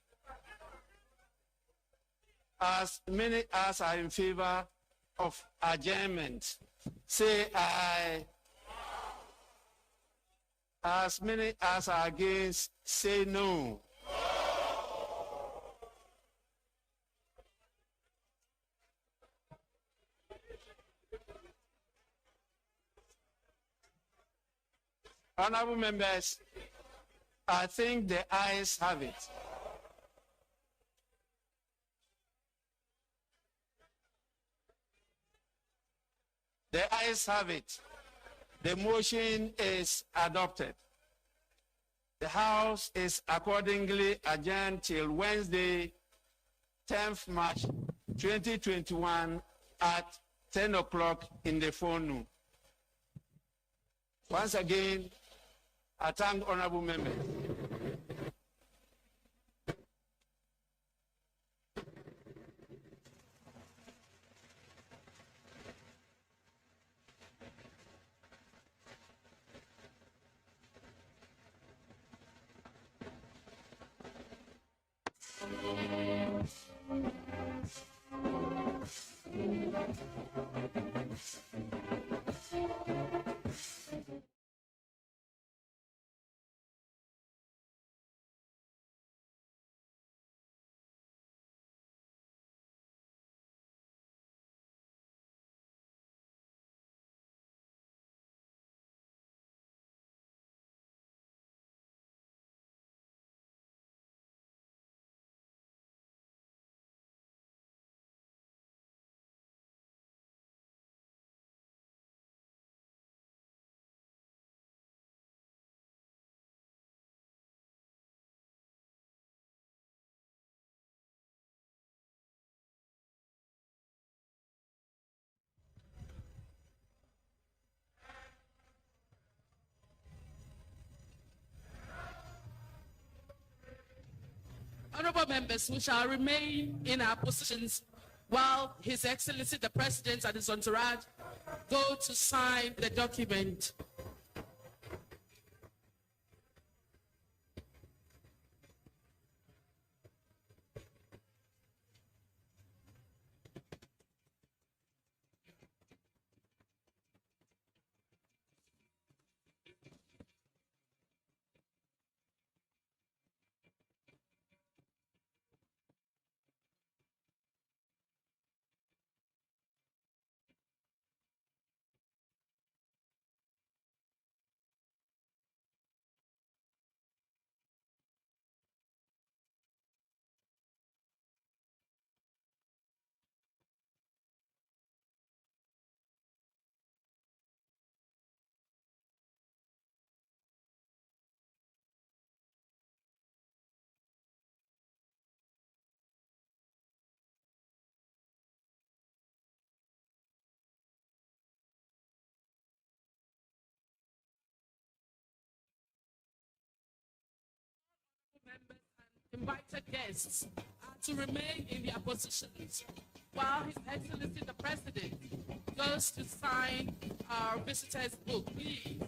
As many as are in favor of adjournment, say aye. As many as are against, say no. Honorable members, I think the ayes have it. The ayes have it. The motion is adopted. The House is accordingly adjourned till Wednesday, 10th March 2021 at 10 o'clock in the forenoon. Once again, I thank honorable members. Honorable members, we shall remain in our positions while His Excellency the President and his entourage go to sign the document. Members and invited guests are to remain in their positions while His Excellency the President goes to sign our visitors' book. Please,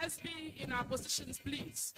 let's be in our positions, please.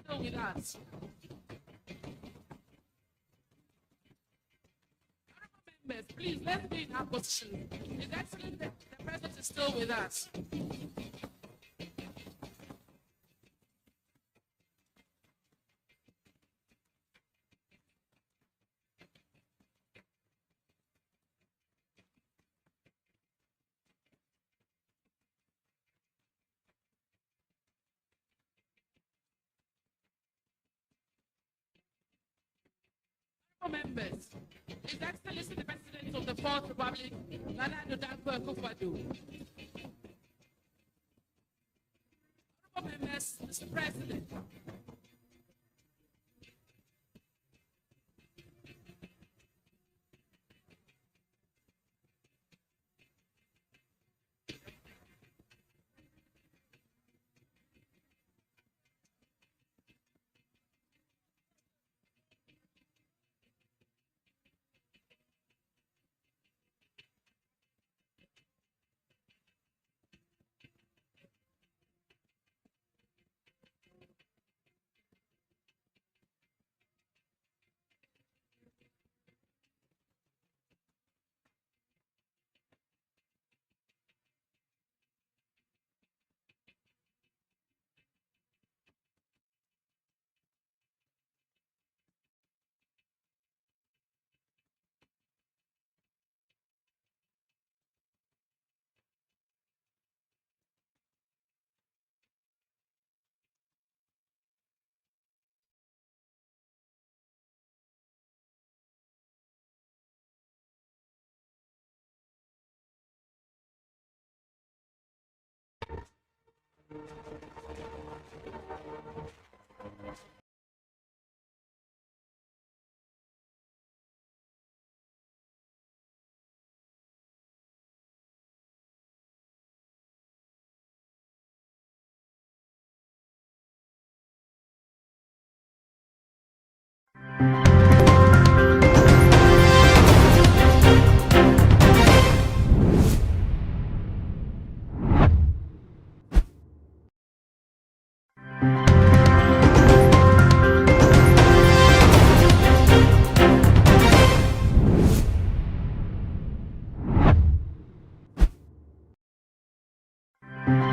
Still with us. Members, please, let's be in our position. It's excellent that the President is still with us. Members, His Excellency the President of the Fourth Republic, Nana Addo Akufo-Addo. Honorable members, Mr. President.